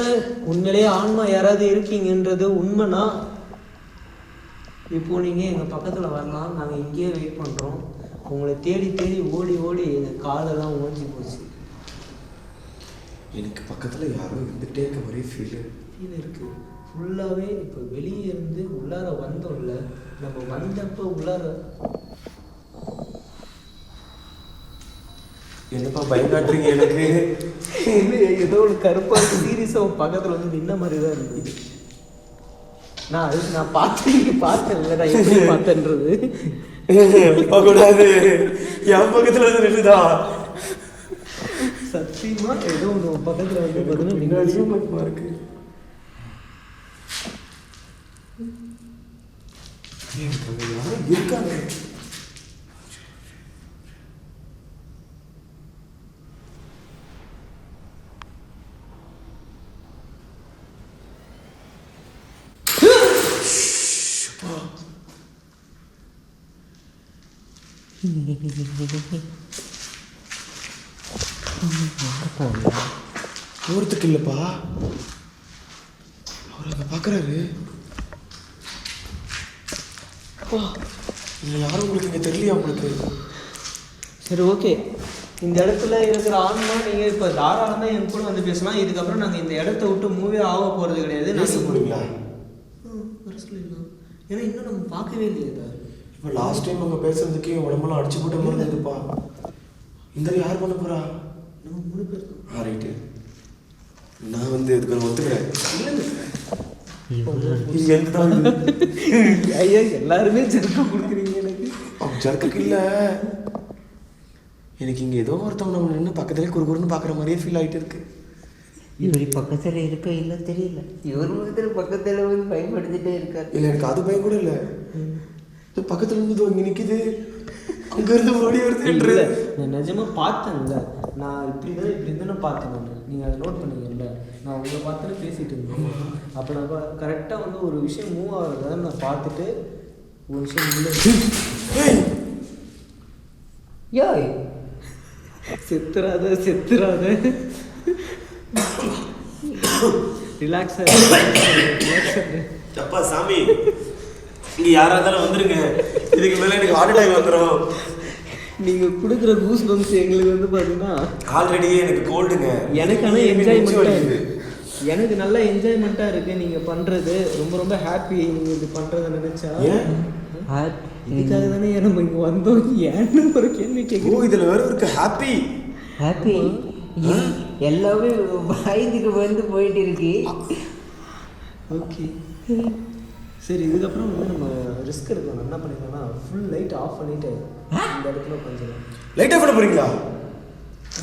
உண்மையிலேயே ஆன்மா யாராவது இருக்கீங்கன்றது உண்மைனா இப்போ நீங்கள் எங்கள் பக்கத்தில் வரலாம். நாங்கள் இங்கேயே வெயிட் பண்ணுறோம். உங்களை தேடி தேடி ஓடி ஓடி எங்கள் காலெல்லாம் ஓஞ்சி போச்சு. எனக்கு பக்கத்தில் யாரோ இருந்துகிட்டே இருக்க மாதிரி ஃபீல் இருக்குது ஃபுல்லாகவே. இப்போ வெளியே இருந்து உள்ளார வந்தோம்ல, நம்ம வந்தப்போ உள்ளார என்னப்பா பயம் காட்டுறீங்க எனக்கு? ஏதோ ஒரு கருப்பாக சீரியஸாக பக்கத்தில் வந்து நின்ன மாதிரி தான் இருந்தது. நான் பார்த்தேன்ல, நான் எப்படி பார்த்தேன்றது கூடாது. என் பக்கத்தில் வந்து நின்றுதா சத்தியமா ஏதோ ஒன்று பக்கத்தில் வந்து முன்னாடியும் இருக்கு. யாரும் இருக்காங்க. தூரத்துக்கு இல்லைப்பா, அவர் அங்கே பார்க்குறாரு. அப்பா இல்லை, யாரும் உங்களுக்கு இங்கே தெரியலையா உங்களுக்கு? சரி ஓகே, இந்த இடத்துல இருக்கிற ஆன்மா நீங்கள் இப்போ தாராளமாக என் கூட வந்து பேசலாம். இதுக்கப்புறம் நாங்கள் இந்த இடத்த விட்டு மூவே ஆக போகிறது கிடையாது. பேச முடியுங்களா? வர சொல்லிடலாம், ஏன்னா இன்னும் நம்ம பார்க்கவே இல்லையே சார். இப்போ லாஸ்ட் டைம் அவங்க பேசுறதுக்கு என் உடம்பெல்லாம் அடிச்சு போட்ட மாதிரி இருந்ததுப்பா. இந்த யார் பண்ண போகிறா? நம்ம 3 பேர் தான். ரைட்டு, நான் வந்து இதுக்கு ஒத்துக்கிறேன். ஐயா எல்லாருமே ஜர்க்கு கொடுக்குறீங்க எனக்கு. ஜர்க்குக்கு இல்லை, எனக்கு இங்கே ஏதோ ஒருத்தவங்க நம்ம நின்று பக்கத்துலேயே குறுகுறுன்னு பார்க்குற மாதிரியே ஃபீல் ஆகிட்டு இருக்கு. இவர் பக்கத்தில் இருக்க இல்லை தெரியல, இவர் ஒருத்தர் பக்கத்தில் வந்து பயன்படுத்திட்டே இருக்காரு. இல்லை எனக்கு அது பயம் கூட இல்லை. பக்கத்தில் இருந்து இங்கே நிற்கிது, அங்கேருந்து ஓடி வருது. நான் நிஜமாக பார்த்தேன்ல, நான் இப்படி தானே பார்த்தேன். நீங்கள் அதை நோட் பண்ணீங்கல்ல, நான் உங்களை பார்த்துட்டு பேசிகிட்டு இருந்தேன். அப்போ நான் கரெக்டாக வந்து ஒரு விஷயம் மூவ் ஆகுறத நான் பார்த்துட்டு ஒரு விஷயம் இல்லை யோய் செத்துறாத ரிலாக்ஸ். அப்பா சாமி, இங்கே யாராக இருந்தாலும் வந்துருங்க, இதுக்கு மேலே எனக்கு ஹார்ட் அட்டாக் வந்துடும். நீங்கள் கொடுக்குற கூஸ் பம்ப்ஸ் எங்களுக்கு வந்து பார்த்தீங்கன்னா ஆல்ரெடியே எனக்கு கோல்டுங்க. எனக்கு ஆனால் என்ஜாய்மெண்ட்டாக இருக்குது, எனக்கு நல்லா என்ஜாய்மெண்ட்டாக இருக்குது. நீங்கள் பண்ணுறது ரொம்ப ரொம்ப ஹாப்பி. நீங்கள் இது பண்ணுறதை நினச்சா இதுக்காக தானே நம்ம இங்கே வந்தோம். ஏன்னு ஒரு கேள்வி கேட்குறோம். இதில் வேறு இருக்கு ஹாப்பி ஹாப்பி எல்லாமே பயந்துக்கு வந்து போயிட்டு இருக்கு. ஓகே சரி, இதுக்கப்புறம் வந்து நம்ம ரிஸ்க் எடுக்கணும். என்ன பண்ணிக்கலாம்னா ஃபுல் லைட் ஆஃப் பண்ணிவிட்டு இந்த இடத்துல கொஞ்சம் லைட் ஆஃப் பண்ண போகிறீங்களா?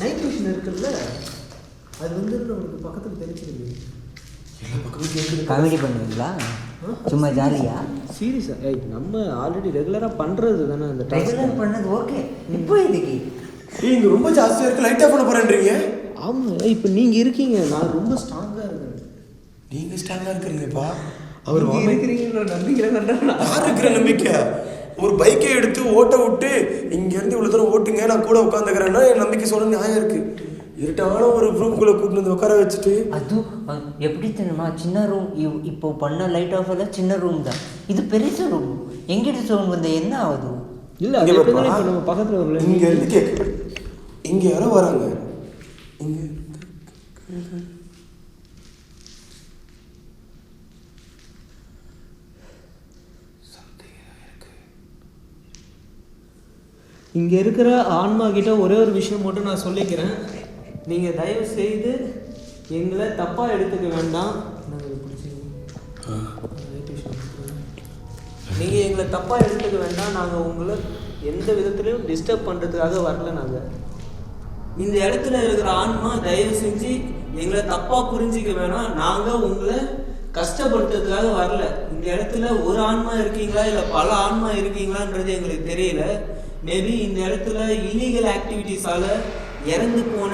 நைட் விஷன் இருக்குல்ல, அது வந்து நம்மளுக்கு பக்கத்தில் தெரிஞ்சிருக்கு. எல்லா பக்கமும் கேட்குது. காமெடி பண்ணுவீங்களா? சும்மா ஜாலியா? சீரியஸாக நம்ம ஆல்ரெடி ரெகுலராக பண்ணுறது தானே அந்த ரெகுலர் பண்ணது. ஓகே, இப்போ இதுக்கு இங்கே ரொம்ப ஜாஸ்தியாக இருக்குது, லைட் ஆஃப் பண்ண போகிறேன்றீங்க? ஆமாம், இப்போ நீங்கள் இருக்கீங்க, நான் ரொம்ப ஸ்ட்ராங்காக இருக்கேன். நீங்கள் ஸ்ட்ராங்காக இருக்கிறீங்கப்பா. அவர் இருக்கிறீங்களோ நம்பிக்கை யார் இருக்கிற நம்பிக்கை? ஒரு பைக்கை எடுத்து ஓட்ட விட்டு இங்கேருந்து இவ்வளோ தூரம் ஓட்டுங்க, நான் கூட உட்காந்துக்கிறேன்னா என் நம்பிக்கை சொல்ல நியாயம் இருக்குது. இருட்டான ஒரு ரூம்குள்ளே கூப்பிட்டு வந்து உட்கார வச்சுட்டு அதுவும் எப்படி தெரியுமா, சின்ன ரூம். இப்போ பண்ண லைட் ஆஃப் எல்லாம் சின்ன ரூம் தான், இது பெரிய ரூம். எங்கிட்ட சவுண்ட் வந்து என்ன ஆகுது? இல்லை நம்ம பக்கத்தில் வரல. இங்கே இருந்து கேட்கு, இங்கே யாரோ வராங்க. இங்கே இங்கே இருக்கிற ஆன்மா கிட்ட ஒரே ஒரு விஷயம் மட்டும் நான் சொல்லிக்கிறேன். நீங்கள் தயவு செய்து எங்களை தப்பாக எடுத்துக்க வேண்டாம். நீங்கள் எங்களை தப்பாக எடுத்துக்க வேண்டாம். நாங்கள் உங்களை எந்த விதத்துலையும் டிஸ்டர்ப் பண்ணுறதுக்காக வரல. நாங்கள் இந்த இடத்துல இருக்கிற ஆன்மா தயவு செஞ்சு எங்களை தப்பாக புரிஞ்சிக்க வேணாம். நாங்கள் உங்களை கஷ்டப்படுத்துறதுக்காக வரல. இந்த இடத்துல ஒரு ஆன்மா இருக்கீங்களா இல்லை பல ஆன்மா இருக்கீங்களான்றது எங்களுக்கு தெரியல. மேபி இந்த இடத்துல இல்லீகல் ஆக்டிவிட்டீஸால் இறந்து போன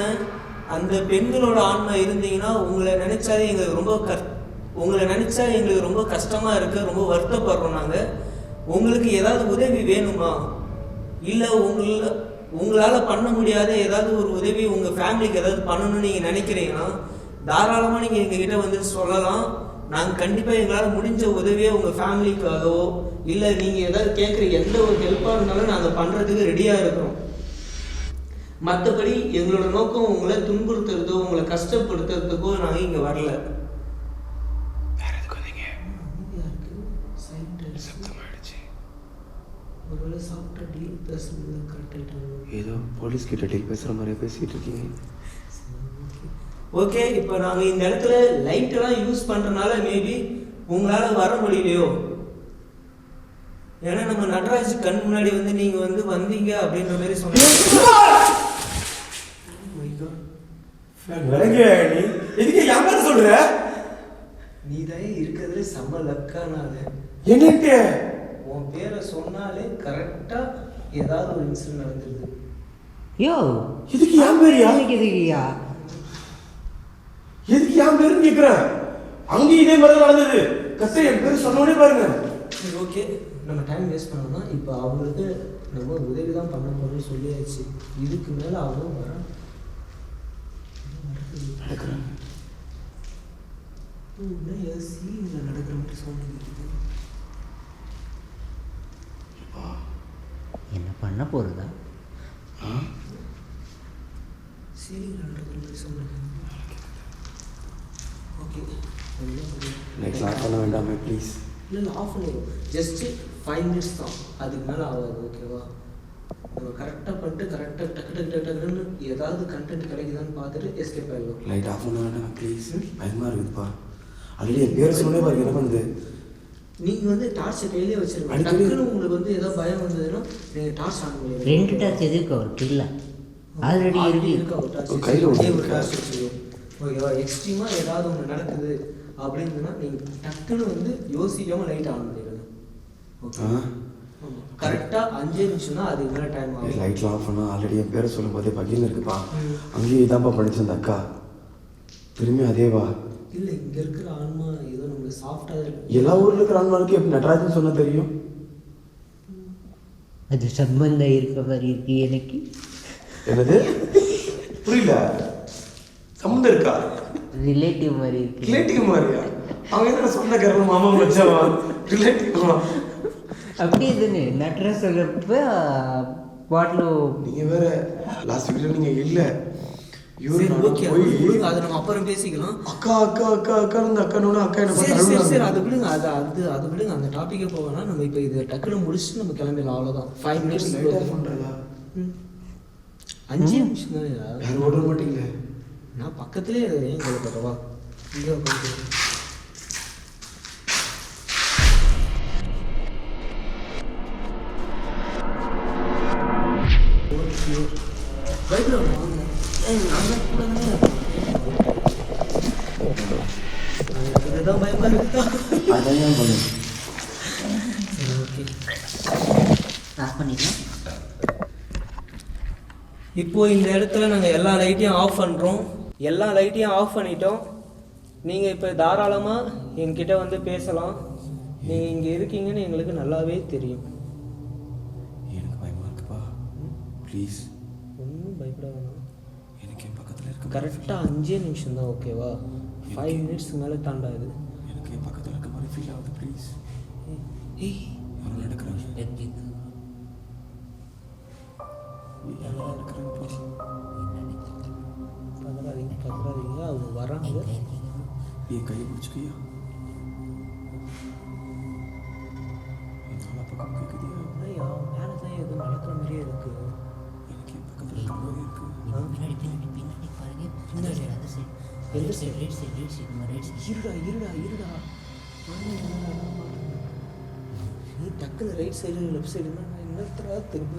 அந்த பெண்களோட ஆன்மா இருந்தீங்கன்னா உங்களை நினைச்சாலே எங்களுக்கு ரொம்ப கஷ்டமா இருக்கு, ரொம்ப வருத்தப்படுறோம் நாங்கள். உங்களுக்கு ஏதாவது உதவி வேணுமா, இல்லை உங்களால் பண்ண முடியாத ஏதாவது ஒரு உதவி உங்கள் ஃபேமிலிக்கு ஏதாவது பண்ணணும்னு நீங்கள் நினைக்கிறீங்கன்னா தாராளமாக நீங்கள் எங்ககிட்ட வந்து சொல்லலாம். நாங்கள் கண்டிப்பாக எங்களால் முடிஞ்ச உதவியை உங்கள் ஃபேமிலிக்காகவோ இல்லை நீங்கள் ஏதாவது கேட்குற எந்த ஒரு ஹெல்ப்பாக இருந்தாலும் நாங்கள் பண்ணுறதுக்கு ரெடியாக இருக்கிறோம். மற்றபடி எங்களோட நோக்கம் உங்களை துன்புறுத்துறதோ உங்களை கஷ்டப்படுத்துறதுக்கோ நாங்கள் இங்கே வரல. ஒருவேளை சாப்பிட்ட டீல் பேசுறது கரெக்டாக ஏதோ போலீஸ் கிட்ட டீல் பேசுகிற மாதிரியே பேசிகிட்டு இருக்கீங்க. ஓகே, இப்போ நாங்கள் இந்த இடத்துல லைட்டெல்லாம் யூஸ் பண்ணுறதுனால மேபி உங்களால் வர முடியலையோ. ஏன்னா நம்ம நடராஜ் கண் முன்னாடி வந்து நீங்கள் வந்து வந்தீங்க அப்படின்ற மாதிரி சொன்னீங்க. நீ தான் இருக்கிறதுல செம்ம லக்கானால என்னட்டு உன் பேரை சொன்னாலே கரெக்டாக ஏதாவது ஒரு இன்சிடென்ட் நடந்துருது. யோ இதுக்கு ஏன் பேரியா? எதுக்குயா? எதுக்கு ஏன் பேருன்னு கேட்குறேன். அங்கேயும் இதே மாதிரி நடந்தது. கஷ்டம் என் பேர் சொன்னோடனே பாருங்க. சரி, ஓகே, நம்ம டைம் வேஸ்ட் பண்ணோம்னா இப்போ அவங்களுக்கு நம்ம உதவி தான் பண்ண போகிறோம்னு சொல்லியாச்சு. இதுக்கு மேலே அவங்களும் வர நடக்கிறாங்க. சீனில் நடக்கிற மாதிரி சொன்னது. என்ன பண்ண போகிறதா? சீனில் நடக்கிற மாதிரி சொன்னது. ஓகே, லைட் ஆஃப் பண்ண வேண்டாமே ப்ளீஸ். இல்லை ஆஃப் பண்ணிடும். ஜஸ்ட்டு 5 மினிட்ஸ் தான், அதுக்கு மேலே ஆகாது. ஓகேவா? நம்ம கரெக்டாக பண்ணிட்டு கரெக்டாக டக்குன்னு ஏதாவது கண்டென்ட் கிடைக்குதான்னு பார்த்துட்டு எஸ்கேப் ஆகிடும். லைட் ஆஃப் பண்ண வேண்டாம் ப்ளீஸ். பயமாக இருக்குதுப்பா. ஆல்ரெடி என் பேர் சொன்னே பாருங்க என்ன பண்ணுது. நீங்கள் வந்து டார்ச்சை கையிலே வச்சிருக்கீங்க. டக்குன்னு உங்களுக்கு வந்து ஏதோ பயம் வந்ததுன்னா நீங்கள் டார்ச் ஆன் பண்ணி 2 டார்ச் எதுக்கு அவருக்கு இல்லை? ஆல்ரெடி இருக்கா ஒரு டார்ச் கையில் ஒரு டார்ச் வச்சுருக்கோம். ஓகேவா? எக்ஸ்ட்ரீமாக ஏதாவது ஒன்று நடக்குது அப்படின்னா நீங்கள் டக்குன்னு வந்து யோசிக்காமல் லைட் ஆன் பண்ணிடுங்க. ஓகே, கரெக்டாக 5 நிமிஷம் தான், அதுக்கு மேலே டைம் ஆகும். லைட்லாம் ஆஃப் பண்ணால் ஆல்ரெடி என் பேரை சொல்லும் போதே பகிர்ந்து இருக்குப்பா. அங்கேயே இதான்ப்பா படிச்சு அந்த அக்கா. திரும்பி அதேவா? இல்லை, இங்கே இருக்கிற ஆன்மா ஏதோ நம்மளுக்கு சாஃப்டாக இருக்கு. எல்லா ஊரில் இருக்கிற ஆன்மாவுக்கு எப்படி நடராஜன் சொன்னால் தெரியும்? அது சம்பந்தம் இருக்க மாதிரி இருக்கு எனக்கு. என்னது புரியல? சம்மந்தம் இருக்கா? ரிலேட்டிவ் மாதிரி இருக்கு. ரிலேட்டிவ் மாதிரியா? அவங்க என்ன சொந்தக்காரங்க மாமா மச்சாவா? ரிலேட்டிவா? அப்படி இதுன்னு நட்ரா சொல்கிறப்ப பாட்டில். நீங்கள் வேற லாஸ்ட் வீடியோ நீங்கள் இல்லை. ஓகே, அதை நம்ம அப்புறம் பேசிக்கலாம். அக்கா அக்கா அக்கா அக்கா இந்த அக்கானோட அக்கா என்ன சரி அது விடுங்க. அது விடுங்க, அந்த டாப்பிக்கே போகலாம். நம்ம இப்போ இது டக்குன்னு முடிச்சுட்டு நம்ம கிளம்பிடலாம். அவ்வளோதான். 5 மினிட்ஸ் பண்ணுறதா? 5 நிமிஷம் தான். யாரும் ஓட மாட்டீங்களே. நான் பக்கத்துலேயே இருக்கேன். கொடுத்துறவா இங்கே உட்காந்து. இதுதான் பயமா இருக்குதா? அதான் பண்ணு. சரி, ஓகே, ஆஃப் பண்ணிடலாம். இப்போ இந்த இடத்துல நாங்கள் எல்லா லைட்டையும் ஆஃப் பண்ணுறோம். எல்லா லைட்டையும் ஆஃப் பண்ணிட்டோம். நீங்கள் இப்போ தாராளமாக என்கிட்ட வந்து பேசலாம். நீங்கள் இங்கே இருக்கீங்கன்னு எங்களுக்கு நல்லாவே தெரியும். எனக்கு பயமா இருக்குப்பா. ப்ளீஸ் ஒன்றும் பயப்பட வேணாம். எனக்கு என் பக்கத்தில் இருக்க கரெக்டாக 5 நிமிஷம் தான். ஓகேவா? 5 மினிட்ஸ்க்கு மேலே தாண்டாது. எனக்கு என் பக்கத்தில் இருக்க மாதிரி ஃபீல் ஆகுது. ப்ளீஸ். யாரும் நடக்கிறாங்க. பதறாதீங்க, அவங்க வராங்க. என் கையை பிடிச்சிக்கியா? என் பக்கம் கேட்குதியா? ஐயா, மேலே தான் எதுவும் நடக்கிற மாதிரியே இருக்கு. எனக்கு என் பக்கத்தில் இருக்க மாதிரி இருக்கு. பின்னாடி பாருங்க. எந்த சைடு? Right side. இருடா. நீ டக்குன்னு ரைட் சைடு லெஃப்ட் சைடுன்னா நான் என்னத்தரா திரும்ப.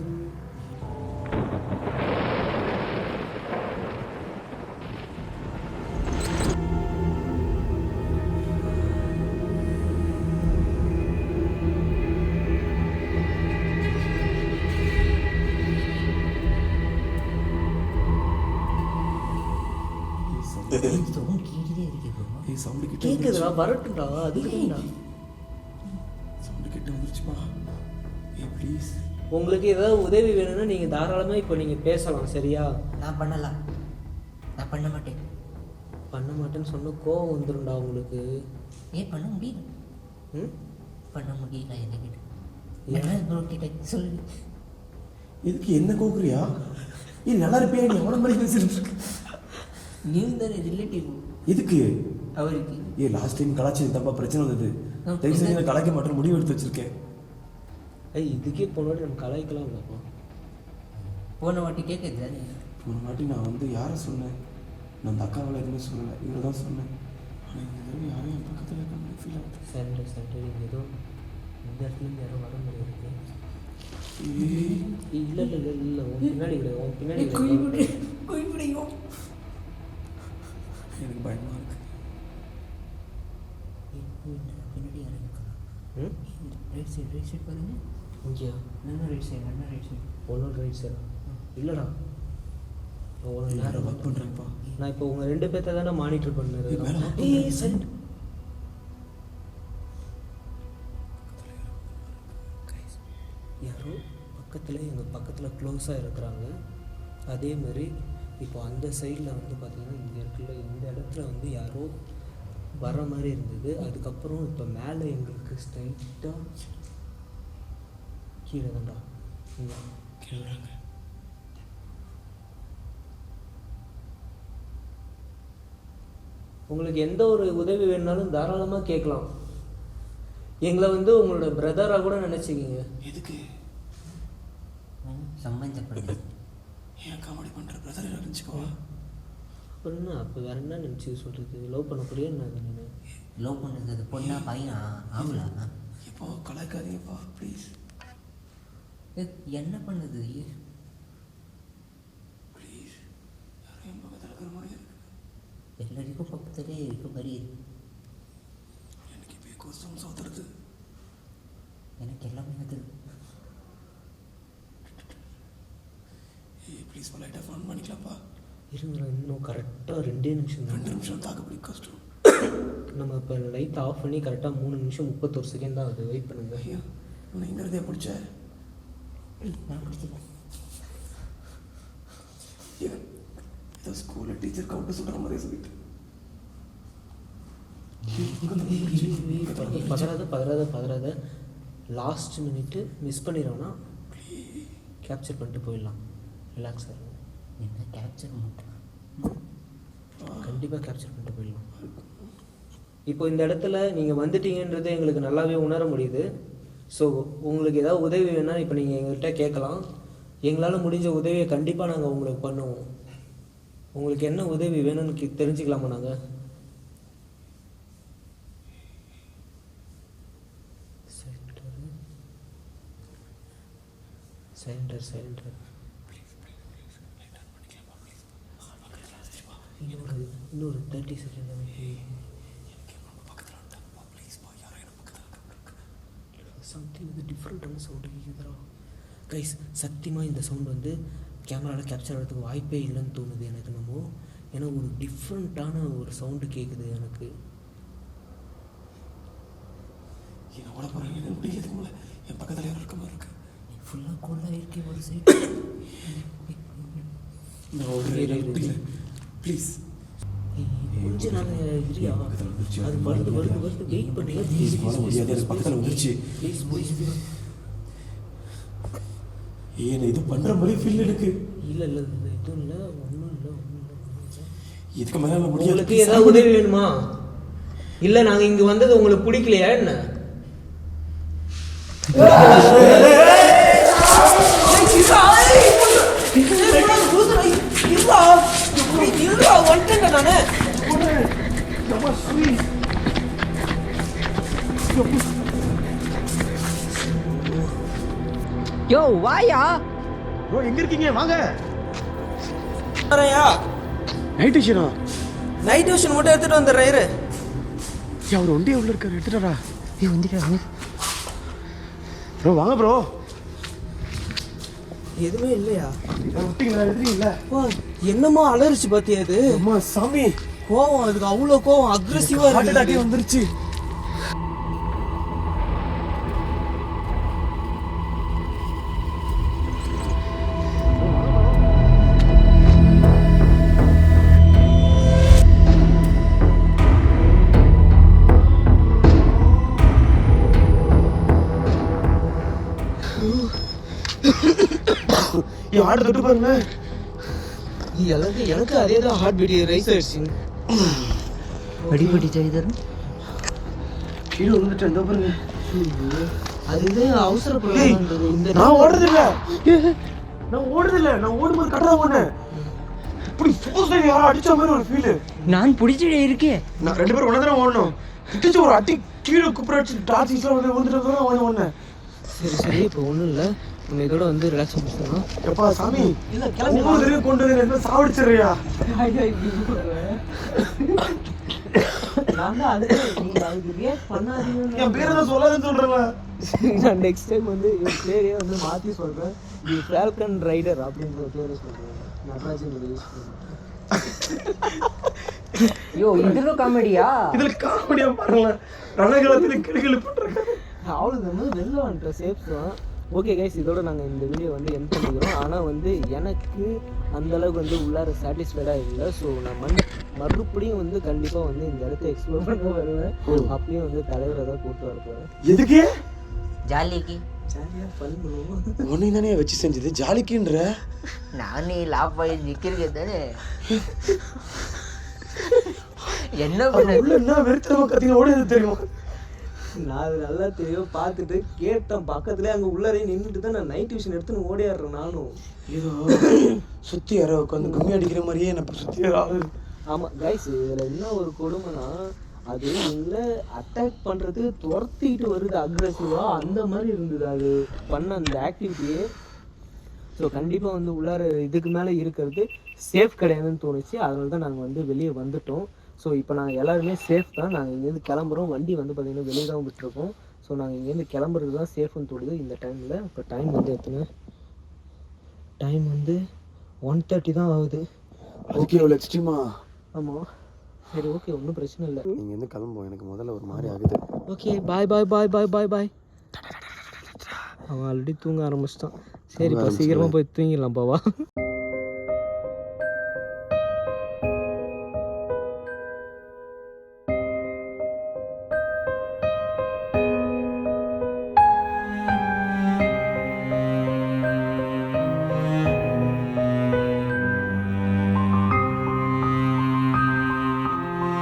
சவுண்ட் கேட்டுட்டே இருக்கு ப்ரோ. ஏய் சவுண்ட் கிட்ட கேட்குதுடா, வரட்டும்டா, அதுக்குடா. சவுண்ட் கிட்ட வந்துருச்சுப்பா. ஏய் ப்ளீஸ். உங்களுக்கு ஏதாவது உதவி வேணும்னா நீங்கள் தாராளமாக இப்போ நீங்கள் பேசலாம், சரியா? நான் பண்ணலாம், நான் பண்ண மாட்டேன். பண்ண மாட்டேன்னு சொன்ன கோவம் வந்துடும்டா உங்களுக்கு. ஏன் பண்ண முடியல? ம், பண்ண முடியல என்கிட்ட. என்ன ப்ரோ கிட்ட சொல்லு. இதுக்கு என்ன கோக்குறியா? ஏய் நல்லா இருப்பியா? நீ எவ்வளோ மாதிரி பேசிட்டு இருக்க? நீ தானே ரிலேட்டிவ் எதுக்கு? அவருக்கு. ஏய் லாஸ்ட் டைம் கலாச்சி தப்பா பிரச்சனை வந்தது. தயவு செஞ்சு நான் கலாய்க்க மாட்டேன் முடிவு எடுத்து வச்சிருக்கேன். ஐய் இதுக்கே போனோட நம்ம கலாய்க்கலாம் இல்லைப்பா. போன வாட்டி கேட்குது தானே. ஒரு வாட்டி நான் வந்து யாரை சொன்னேன்? நான் அந்த அக்காவால் எதுவுமே சொல்லலை, இவரை தான் சொன்னேன். ஆனால் இந்த தடவை யாரும் என் பக்கத்தில் இருக்க மாதிரி ஃபீல் ஆகுது. சரி ஏதோ இந்த இடத்துலேருந்து யாரும் வர முடியாது. ஏய் இல்லை இல்லை இல்லை இல்லை உன் பின்னாடி கிடையாது, உன் பின்னாடி கிடையாது. எனக்கு பயமாக இருக்கு. பின்னாடி யாரும் இருக்கா? ம், ரைட் சைடு பாருங்க. இங்கேயா? நல்லா ரைட் சைடு. ஒன்னோட ரைட் சைடா? இல்லைடா, ஒன்று யாரை நேரம் ஒர்க் பண்ணுறேன்ப்பா? நான் இப்போ உங்கள் 2 பேர்த்த தானே மானிட்டர் பண்ணுறேன். ஏய், வேலை ஏய் சைட் யாரோ எங்கள் பக்கத்தில் க்ளோஸாக இருக்கிறாங்க. அதே மாதிரி இப்போ அந்த சைடில் வந்து பார்த்திங்கன்னா இந்த இடத்துல இந்த இடத்துல வந்து யாரோ வர மாதிரி இருந்தது. அதுக்கப்புறம் இப்போ மேலே எங்களுக்கு ஸ்ட்ரைட்டாக கீழே தான்டா கேளுறாங்க. உங்களுக்கு எந்த ஒரு உதவி வேணுனாலும் தாராளமாக கேட்கலாம். எங்களை வந்து உங்களோட பிரதராக கூட நினச்சிக்கிங்க. எதுக்கு? சம்பந்தப்படுது. ஏன் காமெடி பண்ணுற? பிரதர் இருந்துச்சுக்கோவா? அப்புறம் என்ன, அப்போ வேற என்ன நினச்சி சொல்கிறது? லவ் பண்ண போறியா என்ன? நீ லவ் பண்ணுறது பொண்ணா பையனா ஆகுலா? இப்போ கலாய்க்காதீங்கப்பா ப்ளீஸ். என்ன பண்ணுது? ப்ளீஸ் யாரும் என் பக்கத்தில் இருக்கிற மாதிரி இருக்கு. எல்லாருக்கும் பக்கத்துலேயே இருக்க மாதிரி இருக்கு. எனக்கு இப்போ கோசம் சோத்துறது. எனக்கு எல்லாமே அது. ஏய் ப்ளீஸ் லைட்டாக ஃபோன் பண்ணிக்கலாம்ப்பா. இருங்க, இன்னும் கரெக்டாக 2 நிமிஷம் தான். 2 நிமிஷம் தாக்கப்படி கஷ்டம். நம்ம இப்போ லைட் ஆஃப் பண்ணி கரெக்டாக 3 நிமிஷம் 31 செகண்ட் தான் அது. வெயிட் பண்ணுங்க. ஐயா உன்னை எங்கே இருந்தே பிடிச்ச? நான் பிடிச்சிருக்கேன். ஏதோ ஸ்கூலில் டீச்சர் கவுண்ட் சொல்கிற மாதிரி சொல்லிட்டு. பதறாத. லாஸ்ட் மினிட்டு மிஸ் பண்ணிடுவோன்னா கேப்சர் பண்ணிட்டு போயிடலாம். ரிலாக்ஸாக இருக்கும். என்ன கேப்சர் மட்டும்? கண்டிப்பாக கேப்சர் பண்ணிட்டு போயிடலாம். இப்போ இந்த இடத்துல நீங்கள் வந்துட்டீங்கன்றது எங்களுக்கு நல்லாவே உணர முடியுது. ஸோ உங்களுக்கு ஏதாவது உதவி வேணால் இப்போ நீங்கள் எங்கள்கிட்ட கேட்கலாம். எங்களால் முடிஞ்ச உதவியை கண்டிப்பாக நாங்கள் உங்களுக்கு பண்ணுவோம். உங்களுக்கு என்ன உதவி வேணும்னு தெரிஞ்சுக்கலாமா நாங்கள்? சைலண்டர் இன்னொரு 30 செகண்ட். சம்திங் இது டிஃப்ரெண்ட்டான சவுண்டு கேட்குதுரா கைஸ். சத்தியமாக இந்த சவுண்ட் வந்து கேமராவில் கேப்சர் ஆகிறதுக்கு வாய்ப்பே இல்லைன்னு தோணுது எனக்கு. நம்ம ஏன்னா ஒரு டிஃப்ரெண்ட்டான ஒரு சவுண்டு கேட்குது எனக்கு. என்ன ஓட போகிறேன்? என்ன முடியாதுக்கு மேலே என் பக்கத்தில் யாரும் இருக்க மாதிரி இருக்கு. ஃபுல்லாக கோலாக இருக்கே ஒரு சைடு. நான் ஓடுறேன் ப்ளீஸ். கொஞ்ச நாள் இல்லையா? அது வருது வெயிட் பண்ணுங்க. ப்ளீஸ் போட முடியாது, எனக்கு பக்கத்தில் வந்துருச்சு. ப்ளீஸ். ஏன் இது பண்ணுற மாதிரி ஃபீல் எனக்கு? இல்லை எதுவும் இல்லை, ஒன்றும் இல்லை. இதுக்கு மேலே முடியாது. உங்களுக்கு ஏதாவது உதவி வேணுமா? இல்லை நாங்கள் இங்கே வந்தது உங்களுக்கு பிடிக்கலையா என்ன? யோ வாயா. ப்ரோ எங்க இருக்கீங்க? வாங்க. வரேயா? நைட் விஷனா? நைட் விஷன் மட்டும் எடுத்துட்டு வந்துடுறேன். இரு. அவர் ஒண்டியே உள்ள இருக்காரு. எடுத்துட்டாரா? வந்துட்டாங்க ப்ரோ. வாங்க ப்ரோ. எதுவுமே இல்லையா? விட்டீங்களா? எடுத்துட்டீங்களா? என்னமோ அலர்ச்சி பார்த்தியா அது? அம்மா சாமி. கோவம், அதுக்கு அவ்வளோ கோவம், அக்ரெசிவாக ஹார்ட் அட்டாக்கே வந்துருச்சு. என் ஹார்ட் தொட்டு பாருங்க. எனக்கு அதே தான் ஹார்ட் பீட் ரைஸ் ஆயிடுச்சு. அடிபடி செய்தரும் கீழே விழுந்துட்டேன். இந்த பாருங்க. அது இது அவசரப்படுறது. இந்த நான் ஓடுறதில்ல, நான் ஓடும்போது கட்டதான் ஓடுனேன். இப்படி ஃபோர்ஸ்ல யாரோ அடிச்ச மாதிரி ஒரு ஃபீல். நான் பிடிச்சிட்டே இருக்கேன். நான் 2 பேரும் ஒண்ணா தான் ஓடணும். திட்டிச்சு ஒரு அடி கீழே குப்புறாச்சு டார்ச்சிஸ்ல வந்து வந்துட்டு தான் ஓடுனேன். சரி இப்போ ஒன்றும் இல்லை, நம்ம இதோட வந்து ரிலாக்ஸ் பண்ணிக்கலாம். எப்பா சாமி, இல்லை கிளம்பி கொண்டு வந்து என்ன சாவடிச்சிடுறியா? நான் தான் அதுக்கு ரியாக்ட் பண்ணாதீங்க. என் பேரை தான் சொல்லாதுன்னு சொல்றேன். நான் நெக்ஸ்ட் டைம் வந்து என் பேரையே வந்து மாற்றி சொல்கிறேன். இது ஃபால்கன் ரைடர் அப்படின்ற பேரை சொல்கிறேன். நடராஜன் யூஸ் பண்ணுறேன். ஐயோ இதுல காமெடியா? இதுல காமெடியா பாருங்களேன். ரணகளத்தில் கிளிகளி பண்றாங்க. அவ்வளோ வந்து வெளில வந்துட்டோம், சேஃப் தான். ஓகே கைஸ், இதோட நாங்கள் இந்த வீடியோ வந்து எண்ட் பண்ணிக்கிறோம். ஆனால் வந்து எனக்கு அந்தளவுக்கு வந்து உள்ளார சாட்டிஸ்ஃபைடாக இல்லை. ஸோ நான் மறுபடியும் வந்து கண்டிப்பாக வந்து இந்த இடத்த எக்ஸ்ப்ளோர் பண்ண வருவேன். அப்பயும் வந்து தலைவரை தான் கூப்பிட்டு வரப்போகிறேன். எதுக்கு? ஜாலிக்கு சரியா ஃபன் பண்ணுவோம். உன்னை தானே வச்சு செஞ்சது ஜாலிக்குன்ற. நானே லாப்பாய் நிற்கிறேன் தானே. என்ன பண்ண உள்ள என்ன வெறுத்தமா கத்தின ஓடுது தெரியுமா? நான் அது நல்லா தெரியும், பார்த்துட்டு கேட்டேன். பக்கத்துலேயே அங்கே உள்ளாரே நின்றுட்டு தான் நான் நைட் விஷன் எடுத்துன்னு ஓடியாடுறேன் நானும். ஏதோ சுற்றி யாரோ உட்காந்து கும்மி அடிக்கிற மாதிரியே எனக்கு சுற்றி ஆகுது. ஆமாம் கைஸ், இதில் என்ன ஒரு கொடுமைனா, அது எங்களை அட்டாக் பண்ணுறது துரத்திட்டு வருது அக்ரெசிவாக. அந்த மாதிரி இருந்தது அது பண்ண அந்த ஆக்டிவிட்டியே. ஸோ கண்டிப்பாக வந்து உள்ளார இதுக்கு மேலே இருக்கிறது சேஃப் கிடையாதுன்னு தோணுச்சு. அதனால தான் நாங்கள் வந்து வெளியே வந்துட்டோம். ஸோ இப்போ நாங்கள் எல்லாருமே சேஃப் தான். நாங்கள் இங்கேருந்து கிளம்புறோம். வண்டி வந்து பார்த்திங்கன்னா வெளியே தான் விட்டுருக்கோம். ஸோ நாங்கள் இங்கேருந்து கிளம்புறது தான் சேஃப்னு தோணுது இந்த டைமில். இப்போ டைம் வந்து எத்தனை? டைம் வந்து 1:30 தான் ஆகுது. ஓகே, அவ்வளோ எக்ஸ்ட்ரீமா? ஆமாம், சரி ஓகே, ஒன்றும் பிரச்சனை இல்லை. நீங்கள் வந்து கிளம்புவோம். எனக்கு முதல்ல ஒரு மாதிரி ஆகுது. ஓகே, பாய் பாய் பாய் பாய் பாய் பாய். அவன் ஆல்ரெடி தூங்க ஆரம்பிச்சிட்டான். சரி இப்போ சீக்கிரமாக போய் தூங்கிடலாம் பாவா.